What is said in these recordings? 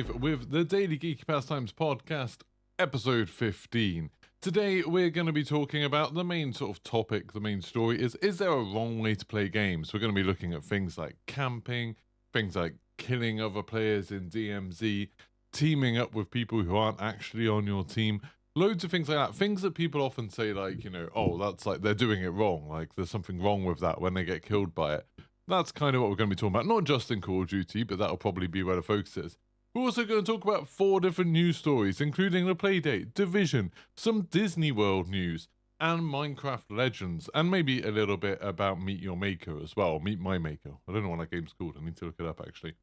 live with the Daily Geeky Pastimes Podcast, episode 15. Today, we're going to be talking about the main sort of topic, the main story is there a wrong way to play games? We're going to be looking at things like camping, things like killing other players in DMZ, teaming up with people who aren't actually on your team, loads of things like that. Things that people often say like, oh, that's like they're doing it wrong. Like there's something wrong with that when they get killed by it. That's kind of what we're going to be talking about, not just in Call of Duty, but that'll probably be where the focus is. We're also going to talk about 4 different news stories, including the Playdate, Division, some Disney World news, and Minecraft Legends, and maybe a little bit about Meet Your Maker as well. Meet My Maker. I don't know what that game's called. I need to look it up, actually.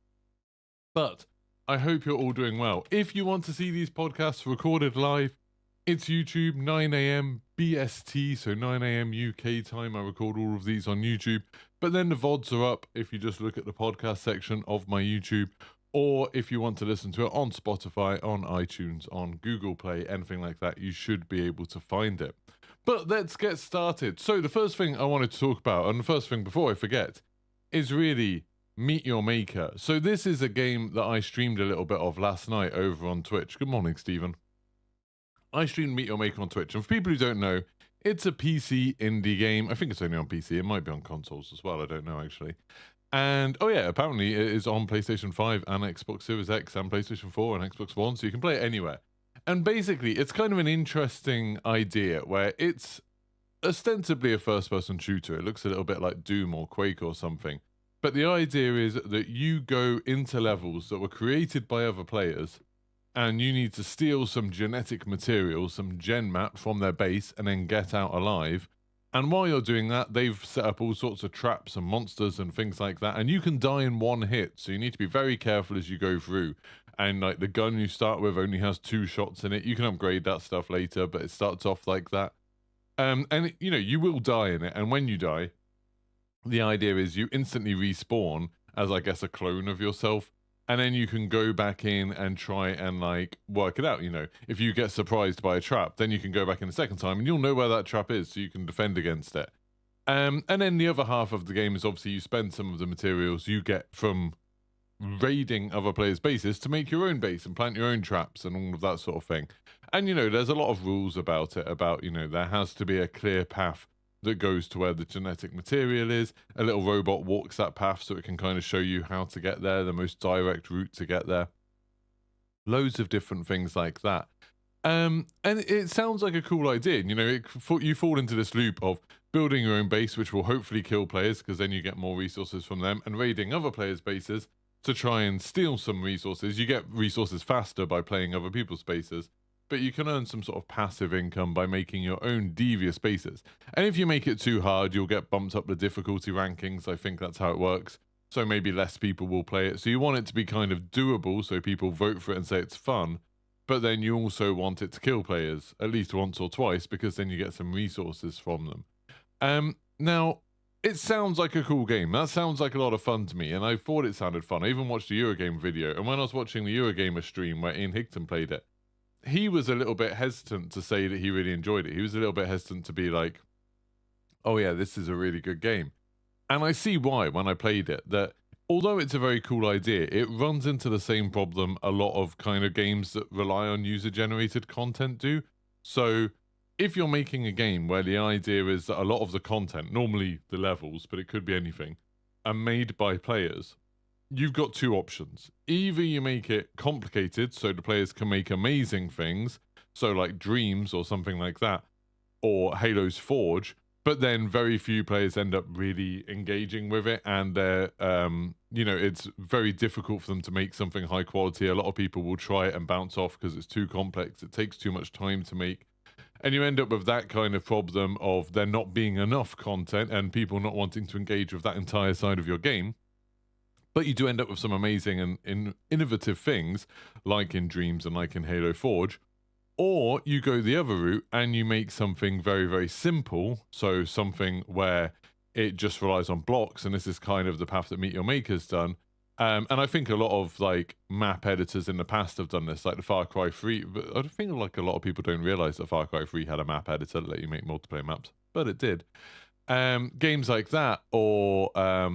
But I hope you're all doing well. If you want to see these podcasts recorded live, it's YouTube, 9 a.m. BST, so 9 a.m. UK time. I record all of these on YouTube. But then the VODs are up if you just look at the podcast section of my YouTube, or if you want to listen to it on Spotify, on iTunes, on Google Play, anything like that, you should be able to find it. But let's get started. So the first thing I wanted to talk about, and the first thing before I forget, is really Meet Your Maker. So this is a game that I streamed a little bit of last night over on Twitch. Good morning, Stephen. I streamed Meet Your Maker on Twitch, and for people who don't know, it's a PC indie game. I think it's only on PC. It might be on consoles as well. I don't know, actually. And, oh yeah, apparently it is on PlayStation 5 and Xbox Series X and PlayStation 4 and Xbox One, so you can play it anywhere. And basically, it's kind of an interesting idea where it's ostensibly a first-person shooter. It looks a little bit like Doom or Quake or something. But the idea is that you go into levels that were created by other players, and you need to steal some genetic material, some gen mat from their base, and then get out alive. And while you're doing that, they've set up all sorts of traps and monsters and things like that, and you can die in one hit, so you need to be very careful as you go through. And like the gun you start with only has 2 shots in it. You can upgrade that stuff later, but it starts off like that. And you will die in it, and when you die, the idea is you instantly respawn as, I guess, a clone of yourself. And then you can go back in and try and like work it out. If you get surprised by a trap, then you can go back in a second time and you'll know where that trap is, so you can defend against it. And then the other half of the game is obviously you spend some of the materials you get from raiding other players' bases to make your own base and plant your own traps and all of that sort of thing. And there's a lot of rules about it. About there has to be a clear path that goes to where the genetic material is. A little robot walks that path so it can kind of show you how to get there, the most direct route to get there. Loads of different things like that. And it sounds like a cool idea. You fall into this loop of building your own base, which will hopefully kill players because then you get more resources from them, and raiding other players' bases to try and steal some resources. You get resources faster by playing other people's bases, but you can earn some sort of passive income by making your own devious bases. And if you make it too hard, you'll get bumped up the difficulty rankings. I think that's how it works. So maybe less people will play it. So you want it to be kind of doable so people vote for it and say it's fun. But then you also want it to kill players at least once or twice, because then you get some resources from them. Now, it sounds like a cool game. That sounds like a lot of fun to me, and I thought it sounded fun. I even watched a Eurogame video, and when I was watching the Eurogamer stream where Ian Higton played it, he was a little bit hesitant to say that he really enjoyed it. He was a little bit hesitant to be like, oh yeah, this is a really good game. And I see why when I played it, that although it's a very cool idea, it runs into the same problem a lot of kind of games that rely on user-generated content do. So if you're making a game where the idea is that a lot of the content, normally the levels, but it could be anything, are made by players, you've got 2 options. Either you make it complicated so the players can make amazing things, so like Dreams or something like that, or Halo's Forge, but then very few players end up really engaging with it, and they're, it's very difficult for them to make something high quality. A lot of people will try it and bounce off because it's too complex. It takes too much time to make. And you end up with that kind of problem of there not being enough content and people not wanting to engage with that entire side of your game. But you do end up with some amazing and innovative things, like in Dreams and like in Halo Forge. Or you go the other route and you make something very, very simple. So something where it just relies on blocks. And this is kind of the path that Meet Your Maker's done. And I think a lot of like map editors in the past have done this, like the Far Cry 3. But I think like a lot of people don't realize that Far Cry 3 had a map editor that let you make multiplayer maps, but it did. Games like that, or I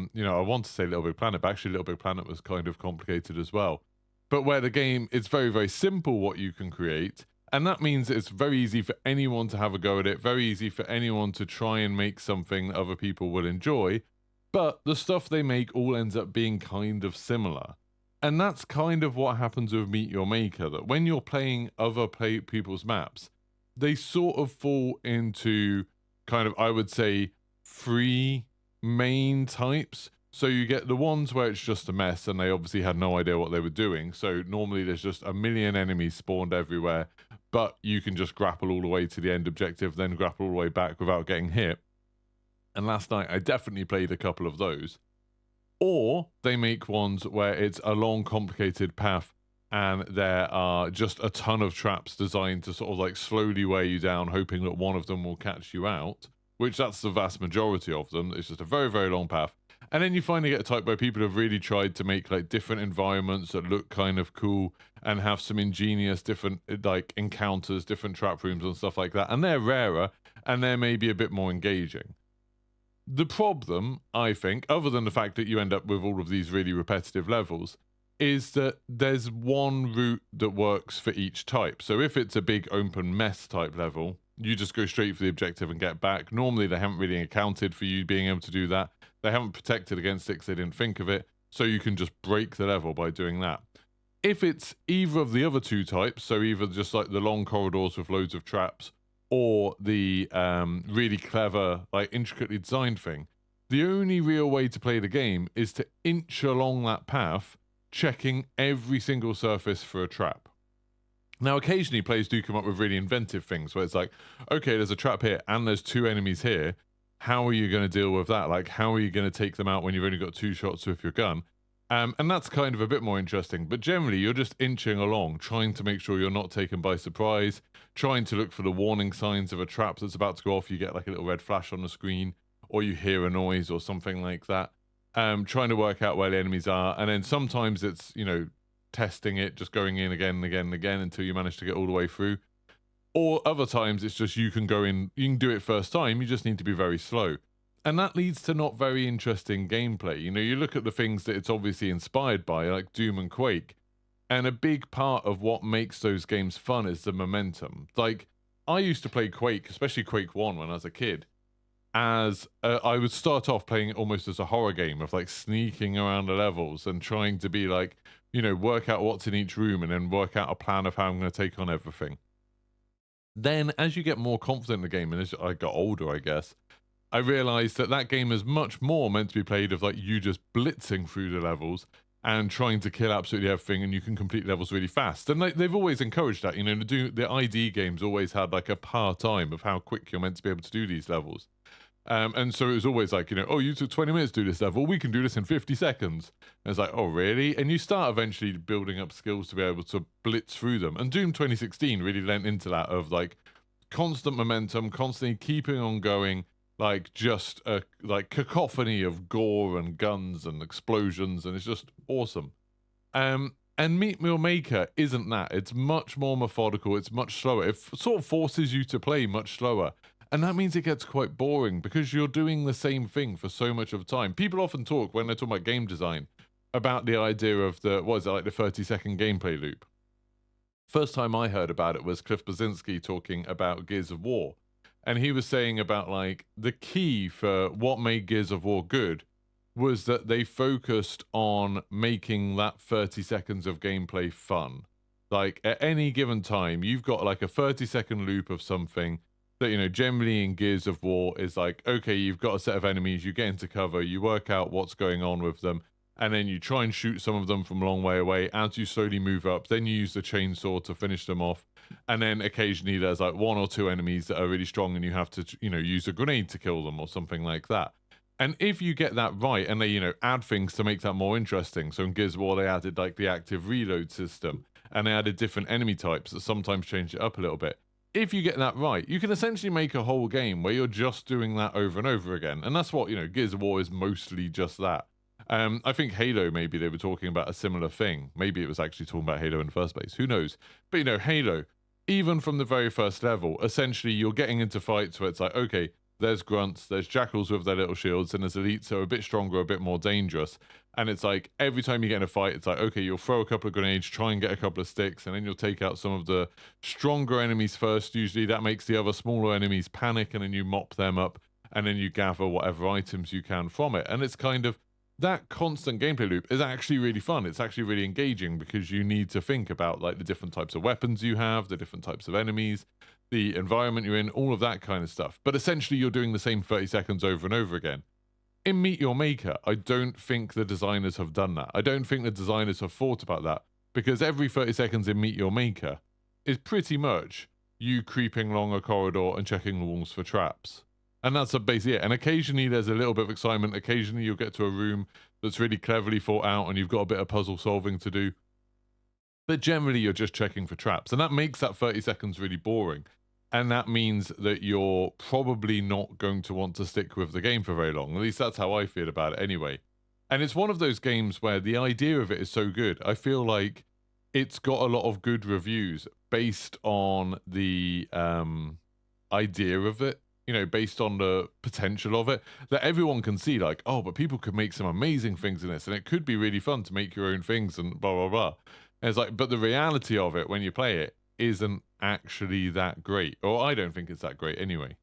want to say Little Big Planet, but actually Little Big Planet was kind of complicated as well. but where the game, it's very, very simple what you can create. And that means it's very easy for anyone to have a go at it, very easy for anyone to try and make something that other people will enjoy. But the stuff they make all ends up being kind of similar. And that's kind of what happens with Meet Your Maker, that when you're playing other people's maps, they sort of fall into kind of, I would say, 3 main types. So you get the ones where it's just a mess and they obviously had no idea what they were doing. So normally there's just a million enemies spawned everywhere, but you can just grapple all the way to the end objective, then grapple all the way back without getting hit. And last night I definitely played a couple of those. Or they make ones where it's a long, complicated path and there are just a ton of traps designed to sort of like slowly weigh you down, hoping that one of them will catch you out, which that's the vast majority of them. It's just a very, very long path. And then you finally get a type where people have really tried to make like different environments that look kind of cool and have some ingenious different like encounters, different trap rooms and stuff like that. And they're rarer and they're maybe a bit more engaging. The problem, I think, other than the fact that you end up with all of these really repetitive levels, is that there's one route that works for each type. So if it's a big open mess type level, you just go straight for the objective and get back. Normally, they haven't really accounted for you being able to do that. They haven't protected against it because they didn't think of it. So you can just break the level by doing that. If it's either of the other 2 types, so either just like the long corridors with loads of traps, or the really clever, like intricately designed thing, the only real way to play the game is to inch along that path, checking every single surface for a trap. Now, occasionally players do come up with really inventive things where it's like, okay, there's a trap here and there's 2 enemies here. How are you going to deal with that? Like, how are you going to take them out when you've only got 2 shots with your gun? And that's kind of a bit more interesting. But generally, you're just inching along, trying to make sure you're not taken by surprise, trying to look for the warning signs of a trap that's about to go off. You get like a little red flash on the screen, or you hear a noise or something like that. Trying to work out where the enemies are. And then sometimes it's, you know, testing it, just going in again and again and again until you manage to get all the way through. Or other times it's just you can go in, you can do it first time, you just need to be very slow. And that leads to not very interesting gameplay. You know, you look at the things that it's obviously inspired by, like Doom and Quake, and a big part of what makes those games fun is the momentum. Like, I used to play Quake, especially Quake 1 when I was a kid, as I would start off playing it almost as a horror game of like sneaking around the levels and trying to be like, you know, work out what's in each room and then work out a plan of how I'm going to take on everything. Then as you get more confident in the game, and as I got older, I guess, I realized that that game is much more meant to be played of like you just blitzing through the levels and trying to kill absolutely everything, and you can complete levels really fast. And they've always encouraged that. You know, the ID games always had like a par time of how quick you're meant to be able to do these levels. And so it was always like, you know, oh, you took 20 minutes to do this level, we can do this in 50 seconds. And it's like, oh, really? And you start eventually building up skills to be able to blitz through them. And Doom 2016 really lent into that of like constant momentum, constantly keeping on going, like just a like cacophony of gore and guns and explosions, and it's just awesome. And Meet Your Maker isn't that. It's much more methodical. It's much slower. It sort of forces you to play much slower. And that means it gets quite boring because you're doing the same thing for so much of the time. People often talk, when they're talking about game design, about the idea of the, what is it, like the 30-second gameplay loop. First time I heard about it was Cliff Bleszinski talking about Gears of War. And he was saying about like the key for what made Gears of War good was that they focused on making that 30 seconds of gameplay fun. Like at any given time, you've got like a 30-second loop of something that, you know, generally in Gears of War is like, okay, you've got a set of enemies, you get into cover, you work out what's going on with them, and then you try and shoot some of them from a long way away. As you slowly move up, then you use the chainsaw to finish them off. And then occasionally there's like 1 or 2 enemies that are really strong and you have to, you know, use a grenade to kill them or something like that. And if you get that right and they, you know, add things to make that more interesting. So in Gears of War, they added like the active reload system and they added different enemy types that sometimes changed it up a little bit. If you get that right, you can essentially make a whole game where you're just doing that over and over again. And that's what, you know, Gears of War is mostly just that. I think Halo, maybe they were talking about a similar thing. Maybe it was actually talking about Halo in the first place. Who knows? But, you know, Halo, even from the very first level, essentially you're getting into fights where it's like, okay, there's grunts, there's jackals with their little shields, and there's elites who are a bit stronger, a bit more dangerous. And it's like every time you get in a fight, it's like, okay, you'll throw a couple of grenades, try and get a couple of sticks, and then you'll take out some of the stronger enemies first. Usually that makes the other smaller enemies panic, and then you mop them up, and then you gather whatever items you can from it. And it's kind of that constant gameplay loop is actually really fun. It's actually really engaging because you need to think about like the different types of weapons you have, the different types of enemies, the environment you're in, all of that kind of stuff. But essentially you're doing the same 30 seconds over and over again. In Meet Your Maker, I don't think the designers have done that. I don't think the designers have thought about that, because every 30 seconds in Meet Your Maker is pretty much you creeping along a corridor and checking the walls for traps. And that's basically it. And occasionally there's a little bit of excitement. Occasionally you'll get to a room that's really cleverly thought out and you've got a bit of puzzle solving to do. But generally you're just checking for traps. And that makes that 30 seconds really boring. And that means that you're probably not going to want to stick with the game for very long. At least that's how I feel about it anyway. And it's one of those games where the idea of it is so good. I feel like it's got a lot of good reviews based on the idea of it, you know, based on the potential of it, that everyone can see like, oh, but people could make some amazing things in this, and it could be really fun to make your own things and blah, blah, blah. And it's like, but the reality of it when you play it isn't actually that great, or I don't think it's that great anyway.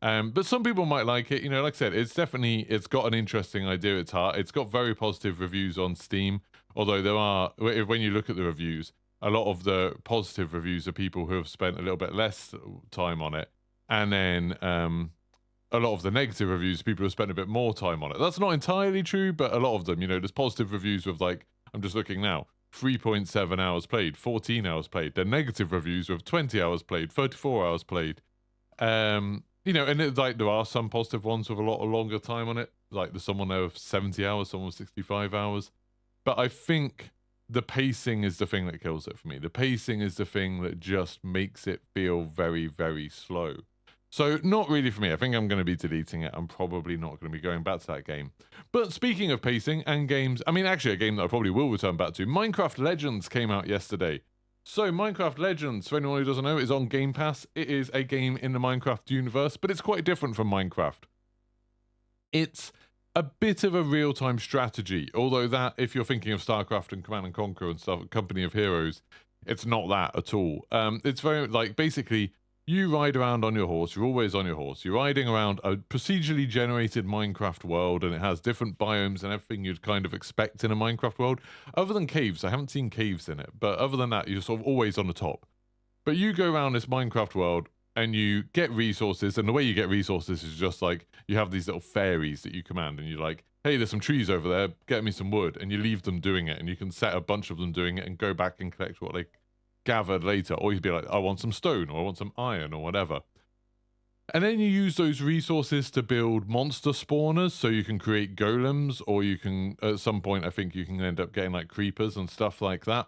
But some people might like it. You know, like I said, it's got an interesting idea at heart. It's got very positive reviews on Steam, although there are, when you look at the reviews, a lot of the positive reviews are people who have spent a little bit less time on it. And then a lot of the negative reviews, people who have spent a bit more time on it. That's not entirely true, but a lot of them, you know, there's positive reviews with like, I'm just looking now, 3.7 hours played, 14 hours played. The negative reviews with 20 hours played, 34 hours played. You know, and like there are some positive ones with a lot of longer time on it. Like there's someone there with 70 hours, someone with 65 hours. But I think the pacing is the thing that kills it for me. The pacing is the thing that just makes it feel very, very slow. So not really for me. I think I'm going to be deleting it. I'm probably not going to be going back to that game. But speaking of pacing and games, I mean, actually a game that I probably will return back to, Minecraft Legends came out yesterday. So Minecraft Legends, for anyone who doesn't know, is on Game Pass. It is a game in the Minecraft universe, but it's quite different from Minecraft. It's a bit of a real-time strategy, although that, if you're thinking of StarCraft and Command & Conquer and stuff, Company of Heroes, it's not that at all. It's very, like, basically, you ride around on your horse. You're always on your horse. You're riding around a procedurally generated Minecraft world, and it has different biomes and everything you'd kind of expect in a Minecraft world. Other than caves, I haven't seen caves in it, but other than that, you're sort of always on the top. But you go around this Minecraft world, and you get resources, and the way you get resources is just like, you have these little fairies that you command, and you're like, hey, there's some trees over there, get me some wood, and you leave them doing it, and you can set a bunch of them doing it and go back and collect what they gathered later, or you'd be like, I want some stone, or I want some iron, or whatever. And then you use those resources to build monster spawners, so you can create golems, or you can, at some point, I think you can end up getting like creepers and stuff like that.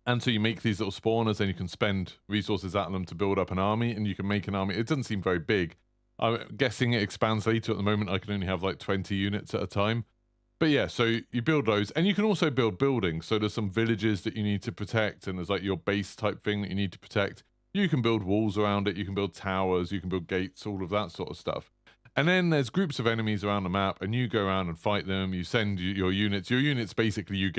And so you make these little spawners, and you can spend resources at them to build up an army, and you can make an army. It doesn't seem very big. I'm guessing it expands later. At the moment, I can only have like 20 units at a time. But yeah, so you build those, and you can also build buildings. So there's some villages that you need to protect, and there's like your base type thing that you need to protect. You can build walls around it, you can build towers, you can build gates, all of that sort of stuff. And then there's groups of enemies around the map, and you go around and fight them. You send your units. Your units basically you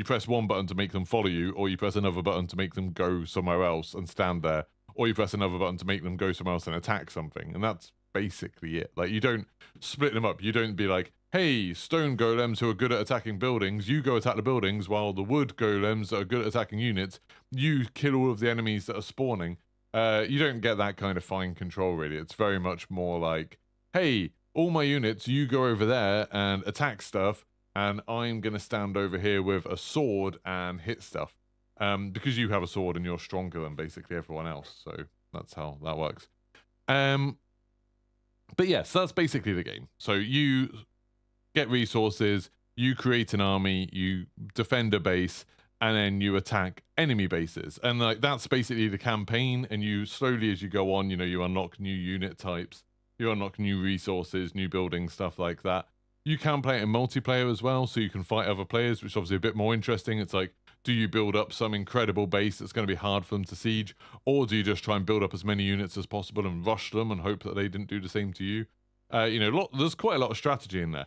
press one button to make them follow you, or you press another button to make them go somewhere else and stand there, or you press another button to make them go somewhere else and attack something. And that's basically it. Like, you don't split them up. You don't be like, hey, stone golems who are good at attacking buildings, you go attack the buildings, while the wood golems that are good at attacking units, you kill all of the enemies that are spawning. You don't get that kind of fine control, really. It's very much more like, hey, all my units, you go over there and attack stuff, and I'm going to stand over here with a sword and hit stuff. Because you have a sword and you're stronger than basically everyone else. So that's how that works. But yes, that's basically the game. So you get resources, you create an army, you defend a base, and then you attack enemy bases. And like that's basically the campaign. And you slowly, as you go on, you know, you unlock new unit types, you unlock new resources, new buildings, stuff like that. You can play it in multiplayer as well, so you can fight other players, which is obviously a bit more interesting. It's like, do you build up some incredible base that's going to be hard for them to siege, or do you just try and build up as many units as possible and rush them and hope that they didn't do the same to you? There's quite a lot of strategy in there.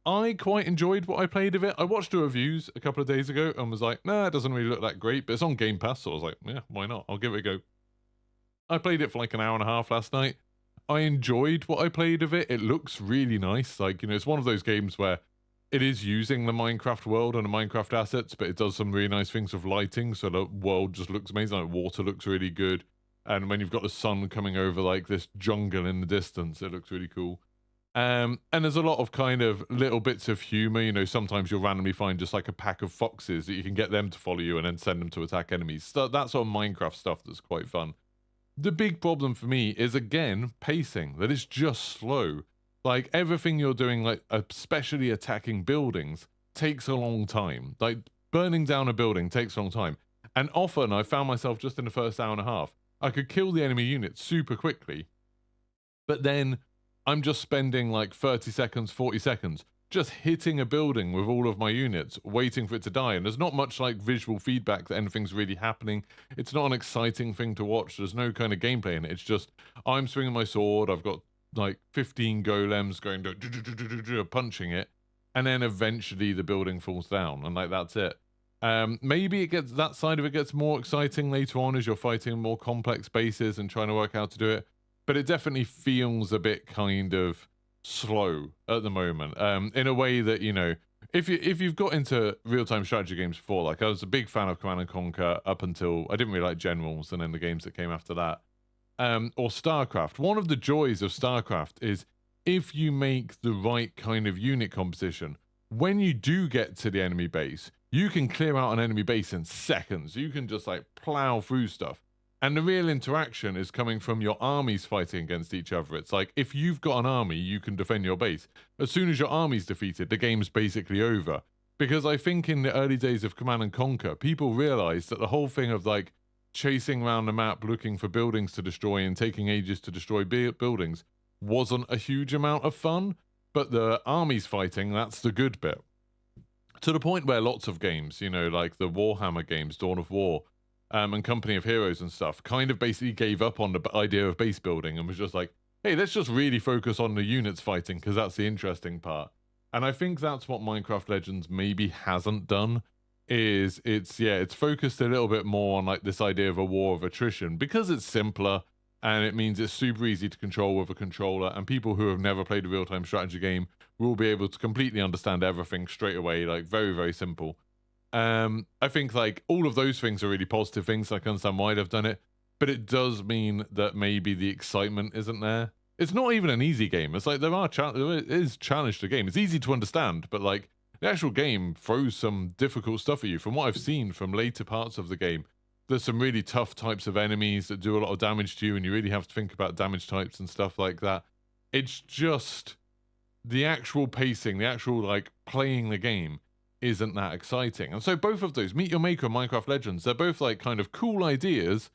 I quite enjoyed what I played of it. I watched the reviews a couple of days ago and was like, nah, it doesn't really look that great, but it's on Game Pass, so I was like, yeah, why not? I'll give it a go. I played it for like an hour and a half last night. I enjoyed what I played of it. It looks really nice. Like, it's one of those games where it is using the Minecraft world and the Minecraft assets, but it does some really nice things with lighting, so the world just looks amazing. Like, water looks really good. And when you've got the sun coming over like this jungle in the distance, it looks really cool. And there's a lot of kind of little bits of humor. Sometimes you'll randomly find just like a pack of foxes that you can get them to follow you and then send them to attack enemies. So that sort of Minecraft stuff that's quite fun. The big problem for me is, again, pacing, that it's just slow. Like, everything you're doing, like, especially attacking buildings, takes a long time. Like, burning down a building takes a long time. And often, I found myself just in the first hour and a half, I could kill the enemy unit super quickly, but then I'm just spending, like, 30 seconds, 40 seconds, just hitting a building with all of my units, waiting for it to die. And there's not much like visual feedback that anything's really happening. It's not an exciting thing to watch. There's no kind of gameplay in it. It's just, I'm swinging my sword. I've got like 15 golems going to punching it. And then eventually the building falls down. And like, that's it. Maybe that side of it gets more exciting later on as you're fighting more complex bases and trying to work out how to do it. But it definitely feels a bit kind of slow at the moment, in a way that, if you've got into real-time strategy games before, like I was a big fan of Command & Conquer up until I didn't really like Generals and then the games that came after that, or StarCraft. One of the joys of StarCraft is if you make the right kind of unit composition, when you do get to the enemy base, you can clear out an enemy base in seconds. You can just like plow through stuff. And the real interaction is coming from your armies fighting against each other. It's like, if you've got an army, you can defend your base. As soon as your army's defeated, the game's basically over. Because I think in the early days of Command & Conquer, people realized that the whole thing of, like, chasing around the map, looking for buildings to destroy and taking ages to destroy buildings wasn't a huge amount of fun. But the armies fighting, that's the good bit. To the point where lots of games, like the Warhammer games, Dawn of War, and Company of Heroes and stuff, kind of basically gave up on the idea of base building and was just like, hey, let's just really focus on the units fighting because that's the interesting part. And I think that's what Minecraft Legends maybe hasn't done, is it's focused a little bit more on like this idea of a war of attrition because it's simpler and it means it's super easy to control with a controller, and people who have never played a real-time strategy game will be able to completely understand everything straight away, like very, very simple. I think like all of those things are really positive things. I can understand why they've done it, but it does mean that maybe the excitement isn't there. It's not even an easy game. It's like there is challenge to the game. It's easy to understand, but like the actual game throws some difficult stuff at you. From what I've seen from later parts of the game, there's some really tough types of enemies that do a lot of damage to you, and you really have to think about damage types and stuff like that. It's just the actual pacing, the actual like playing the game isn't that exciting. And so both of those, Meet Your Maker and Minecraft Legends, they're both like kind of cool ideas,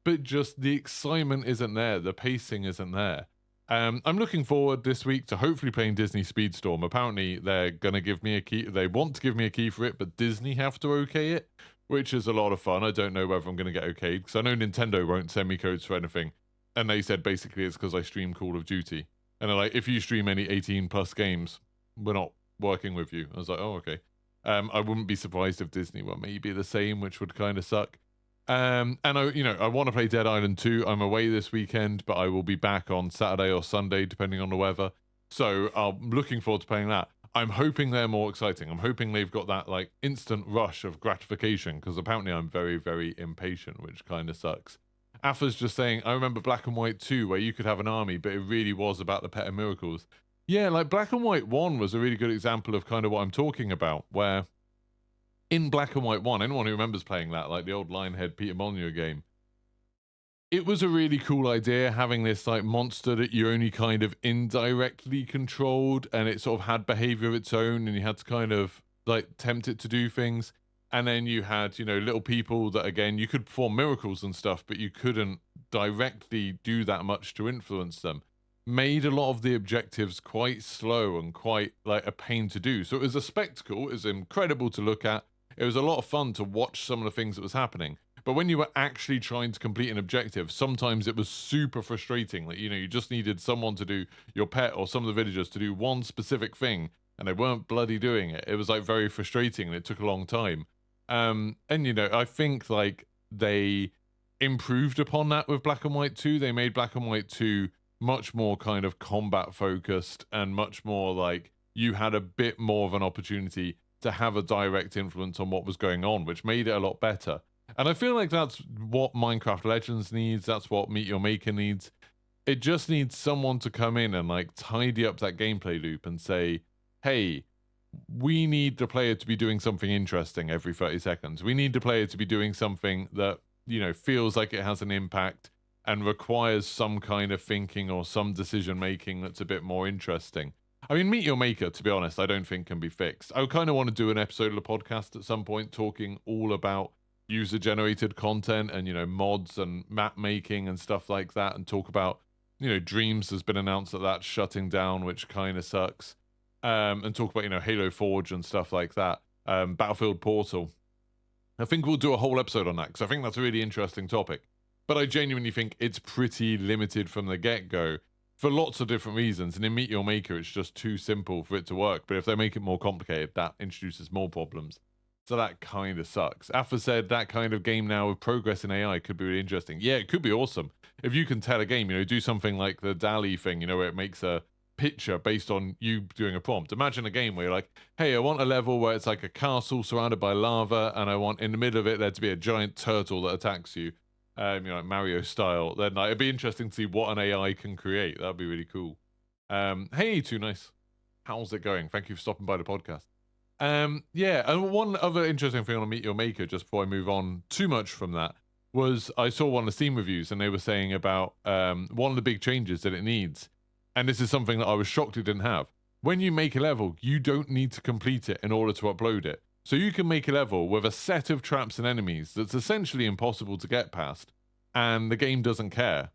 but just the excitement isn't there, the pacing isn't there. I'm looking forward this week to hopefully playing Disney Speedstorm. Apparently they're gonna give me a key, they want to give me a key for it, but Disney have to okay it, which is a lot of fun. I don't know whether I'm gonna get okayed, because I know Nintendo won't send me codes for anything, and they said basically it's because I stream Call of Duty, and they're like, if you stream any 18 plus games, we're not working with you. I was like, oh, okay. I wouldn't be surprised if Disney were maybe the same, which would kind of suck. And I want to play Dead Island 2. I'm away this weekend, but I will be back on Saturday or Sunday, depending on the weather. So I'm looking forward to playing that. I'm hoping they're more exciting. I'm hoping they've got that like instant rush of gratification, because apparently I'm very, very impatient, which kind of sucks. Affa's just saying, I remember Black and White 2, where you could have an army, but it really was about the Pet of Miracles. Yeah, like Black and White 1 was a really good example of kind of what I'm talking about, where in Black and White 1, anyone who remembers playing that, like the old Lionhead Peter Molyneux game, it was a really cool idea, having this like monster that you only kind of indirectly controlled, and it sort of had behavior of its own, and you had to kind of like tempt it to do things. And then you had, little people that, again, you could perform miracles and stuff, but you couldn't directly do that much to influence them. made a lot of the objectives quite slow and quite like a pain to do. So it was a spectacle. It was incredible to look at. It was a lot of fun to watch some of the things that was happening. But when you were actually trying to complete an objective, sometimes it was super frustrating. Like, you know, you just needed someone to do, your pet or some of the villagers to do one specific thing, and they weren't bloody doing it. It was like very frustrating, and it took a long time. And you know, I think like they improved upon that with Black and White 2. They made Black and White 2 much more kind of combat focused and much more like you had a bit more of an opportunity to have a direct influence on what was going on, which made it a lot better. And I feel like that's what Minecraft Legends needs. That's what Meet Your Maker needs. It just needs someone to come in and like tidy up that gameplay loop and say, hey, we need the player to be doing something interesting every 30 seconds. We need the player to be doing something that, you know, feels like it has an impact and requires some kind of thinking or some decision making that's a bit more interesting. I mean, Meet Your Maker, to be honest, I don't think can be fixed. I kind of want to do an episode of the podcast at some point talking all about user-generated content and, you know, mods and map making and stuff like that, and talk about, you know, Dreams has been announced that that's shutting down, which kind of sucks. And talk about, you know, Halo Forge and stuff like that. Battlefield Portal. I think we'll do a whole episode on that because I think that's a really interesting topic. But I genuinely think it's pretty limited from the get-go for lots of different reasons. And in Meet Your Maker, it's just too simple for it to work. But if they make it more complicated, that introduces more problems. So that kind of sucks. Afa said that kind of game now with progress in AI could be really interesting. Yeah, it could be awesome. If you can tell a game, you know, do something like the DALL-E thing, you know, where it makes a picture based on you doing a prompt. Imagine a game where you're like, hey, I want a level where it's like a castle surrounded by lava, and I want in the middle of it there to be a giant turtle that attacks you, you know, like Mario style. Then like, it'd be interesting to see what an AI can create. That'd be really cool. Hey, Too Nice. How's it going? Thank you for stopping by the podcast. Yeah, and one other interesting thing on Meet Your Maker, just before I move on too much from that, was I saw one of the Steam reviews, and they were saying about one of the big changes that it needs. And this is something that I was shocked it didn't have. When you make a level, you don't need to complete it in order to upload it. So you can make a level with a set of traps and enemies that's essentially impossible to get past, and the game doesn't care.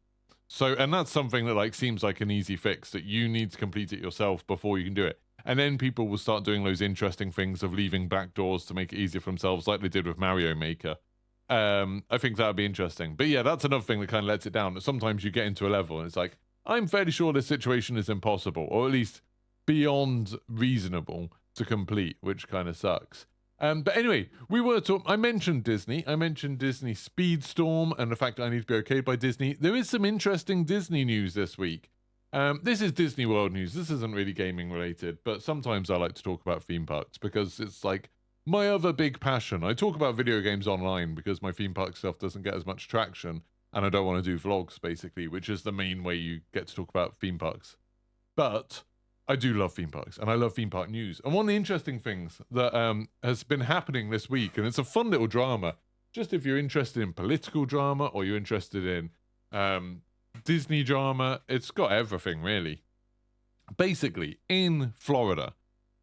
So, and that's something that like seems like an easy fix, that you need to complete it yourself before you can do it. And then people will start doing those interesting things of leaving back doors to make it easier for themselves, like they did with Mario Maker. I think that would be interesting. But yeah, that's another thing that kind of lets it down. Sometimes you get into a level and it's like, I'm fairly sure this situation is impossible, or at least beyond reasonable to complete, which kind of sucks. But anyway, I mentioned Disney. I mentioned Disney Speedstorm and the fact that I need to be okayed by Disney. There is some interesting Disney news this week. This is Disney World news. This isn't really gaming related, but sometimes I like to talk about theme parks because it's like my other big passion. I talk about video games online because my theme park stuff doesn't get as much traction, and I don't want to do vlogs, basically, which is the main way you get to talk about theme parks. But I do love theme parks, and I love theme park news. And one of the interesting things that has been happening this week, and it's a fun little drama, just if you're interested in political drama or you're interested in Disney drama, it's got everything, really. Basically, in Florida,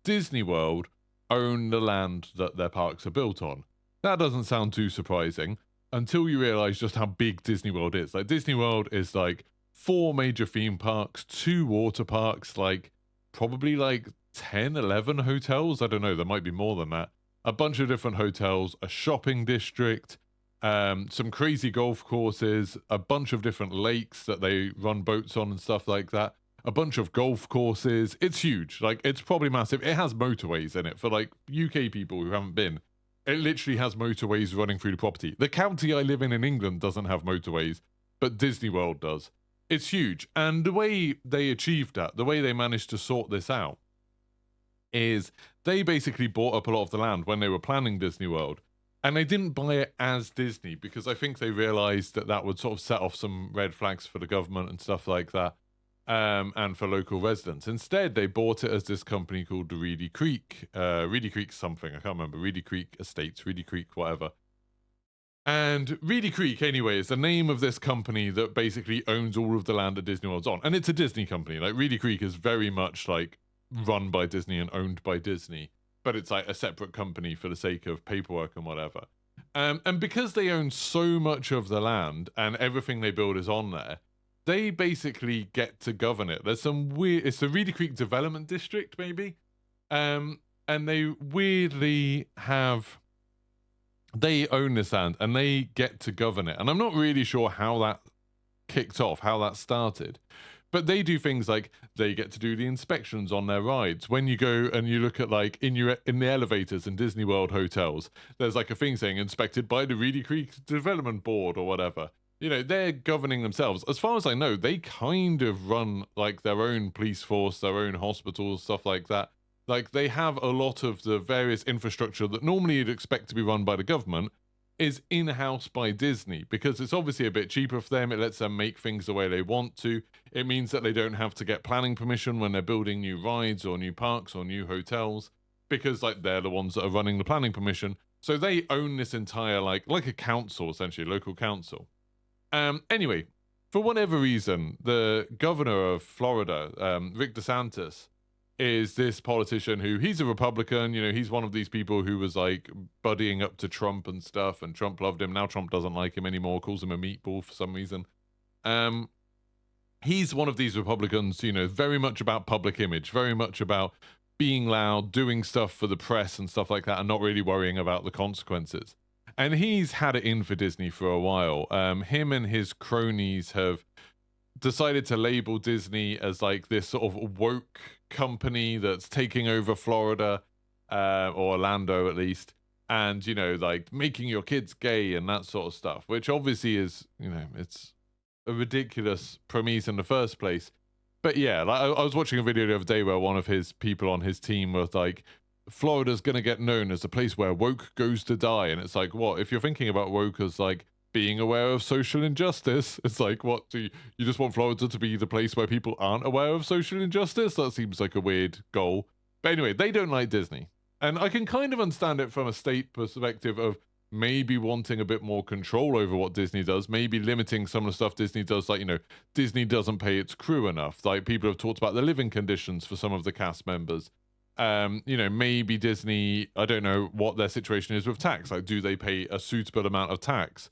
Disney World own the land that their parks are built on. That doesn't sound too surprising until you realize just how big Disney World is. Like, Disney World is like 4 major theme parks, 2 water parks, like probably like 10, 11 hotels. I don't know, there might be more than that. A bunch of different hotels, a shopping district, some crazy golf courses, a bunch of different lakes that they run boats on and stuff like that, a bunch of golf courses. It's huge. Like, it's probably massive. It has motorways in it for like UK people who haven't been. It literally has motorways running through the property. The county I live in England doesn't have motorways, but Disney World does. It's huge. And the way they achieved that, the way they managed to sort this out, is they basically bought up a lot of the land when they were planning Disney World. And they didn't buy it as Disney because I think they realized that that would sort of set off some red flags for the government and stuff like that, and for local residents. Instead, they bought it as this company called the Reedy Creek something. I can't remember. Reedy Creek Estates, Reedy Creek, whatever. And Reedy Creek, anyway, is the name of this company that basically owns all of the land that Disney World's on. And it's a Disney company. Like, Reedy Creek is very much like run by Disney and owned by Disney. But it's like a separate company for the sake of paperwork and whatever. And because they own so much of the land and everything they build is on there, they basically get to govern it. There's some weird, it's the Reedy Creek Development District, maybe. And they weirdly they own this land and they get to govern it. And I'm not really sure how that kicked off, how that started. But they do things like they get to do the inspections on their rides. When you go and you look at like in the elevators in Disney World hotels, there's like a thing saying inspected by the Reedy Creek Development Board or whatever. You know, they're governing themselves. As far as I know, they kind of run like their own police force, their own hospitals, stuff like that. Like they have a lot of the various infrastructure that normally you'd expect to be run by the government is in-house by Disney, because it's obviously a bit cheaper for them. It lets them make things the way they want to. It means that they don't have to get planning permission when they're building new rides or new parks or new hotels, because like they're the ones that are running the planning permission. So they own this entire like a council, essentially, local council. Anyway, for whatever reason, the governor of Florida, Rick DeSantis, is this politician who, he's a Republican, you know, he's one of these people who was like buddying up to Trump and stuff, and Trump loved him. Now Trump doesn't like him anymore, calls him a meatball for some reason. He's one of these Republicans, you know, very much about public image, very much about being loud, doing stuff for the press and stuff like that, and not really worrying about the consequences. And he's had it in for Disney for a while. Him and his cronies have decided to label Disney as like this sort of woke company that's taking over Florida, or Orlando at least, and, you know, like making your kids gay and that sort of stuff, which obviously is, you know, it's a ridiculous premise in the first place. But yeah, like I was watching a video the other day where one of his people on his team was like, Florida's gonna get known as a place where woke goes to die. And it's like, what, if you're thinking about woke as like being aware of social injustice, it's like, what, do you just want Florida to be the place where people aren't aware of social injustice? That seems like a weird goal. But anyway, they don't like Disney. And I can kind of understand it from a state perspective of maybe wanting a bit more control over what Disney does, maybe limiting some of the stuff Disney does. Like, you know, Disney doesn't pay its crew enough. Like, people have talked about the living conditions for some of the cast members. You know, maybe Disney, I don't know what their situation is with tax. Like, do they pay a suitable amount of tax?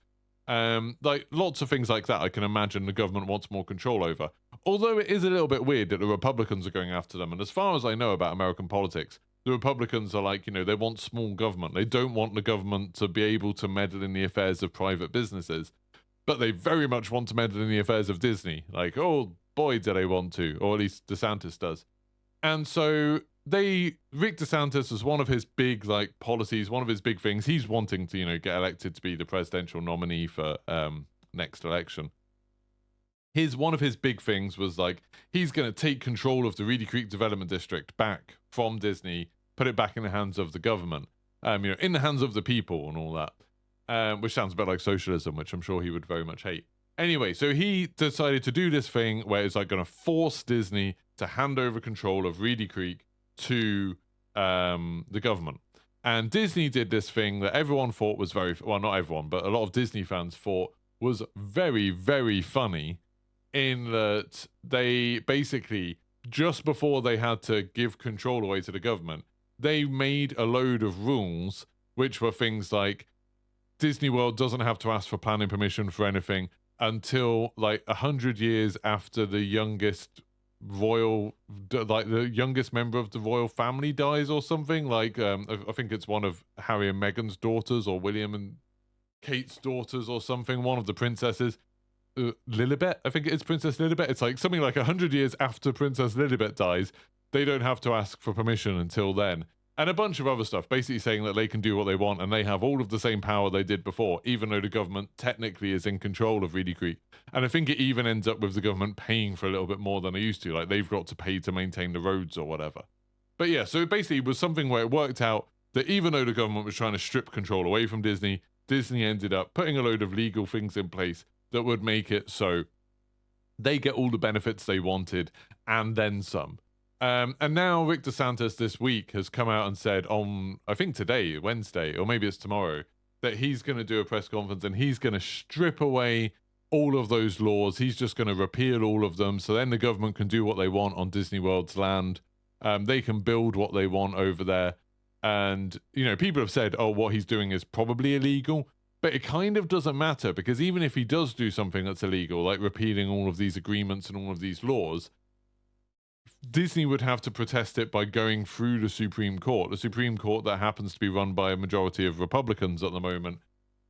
Like lots of things like that I can imagine the government wants more control over. Although it is a little bit weird that the Republicans are going after them. And as far as I know about American politics, the Republicans are like, you know, they want small government. They don't want the government to be able to meddle in the affairs of private businesses. But they very much want to meddle in the affairs of Disney. Like, oh boy, do they want to. Or at least DeSantis does. And so Rick DeSantis, as one of his big like policies, one of his big things, he's wanting to, you know, get elected to be the presidential nominee for next election. One of his big things was like, he's going to take control of the Reedy Creek Development District back from Disney, put it back in the hands of the government, you know, in the hands of the people and all that, which sounds a bit like socialism, which I'm sure he would very much hate. Anyway, so he decided to do this thing where it's like going to force Disney to hand over control of Reedy Creek to the government. And Disney did this thing that everyone thought was well, not everyone, but a lot of Disney fans thought was very, very funny, in that they basically, just before they had to give control away to the government, they made a load of rules, which were things like Disney World doesn't have to ask for planning permission for anything until like 100 years after the youngest the youngest member of the royal family dies or something. Like I think it's one of Harry and Meghan's daughters, or William and Kate's daughters or something, one of the princesses, Lilibet, I think it is Princess Lilibet. It's like something like 100 years after Princess Lilibet dies, they don't have to ask for permission until then. And a bunch of other stuff, basically saying that they can do what they want and they have all of the same power they did before, even though the government technically is in control of Reedy Creek. And I think it even ends up with the government paying for a little bit more than they used to. Like, they've got to pay to maintain the roads or whatever. But yeah, so it basically was something where it worked out that even though the government was trying to strip control away from Disney, Disney ended up putting a load of legal things in place that would make it so they get all the benefits they wanted and then some. And now Rick DeSantis this week has come out and said on, I think today, Wednesday, or maybe it's tomorrow, that he's going to do a press conference and he's going to strip away all of those laws. He's just going to repeal all of them. So then the government can do what they want on Disney World's land. They can build what they want over there. And, you know, people have said, oh, what he's doing is probably illegal. But it kind of doesn't matter, because even if he does do something that's illegal, like repealing all of these agreements and all of these laws, Disney would have to protest it by going through the Supreme Court that happens to be run by a majority of Republicans at the moment,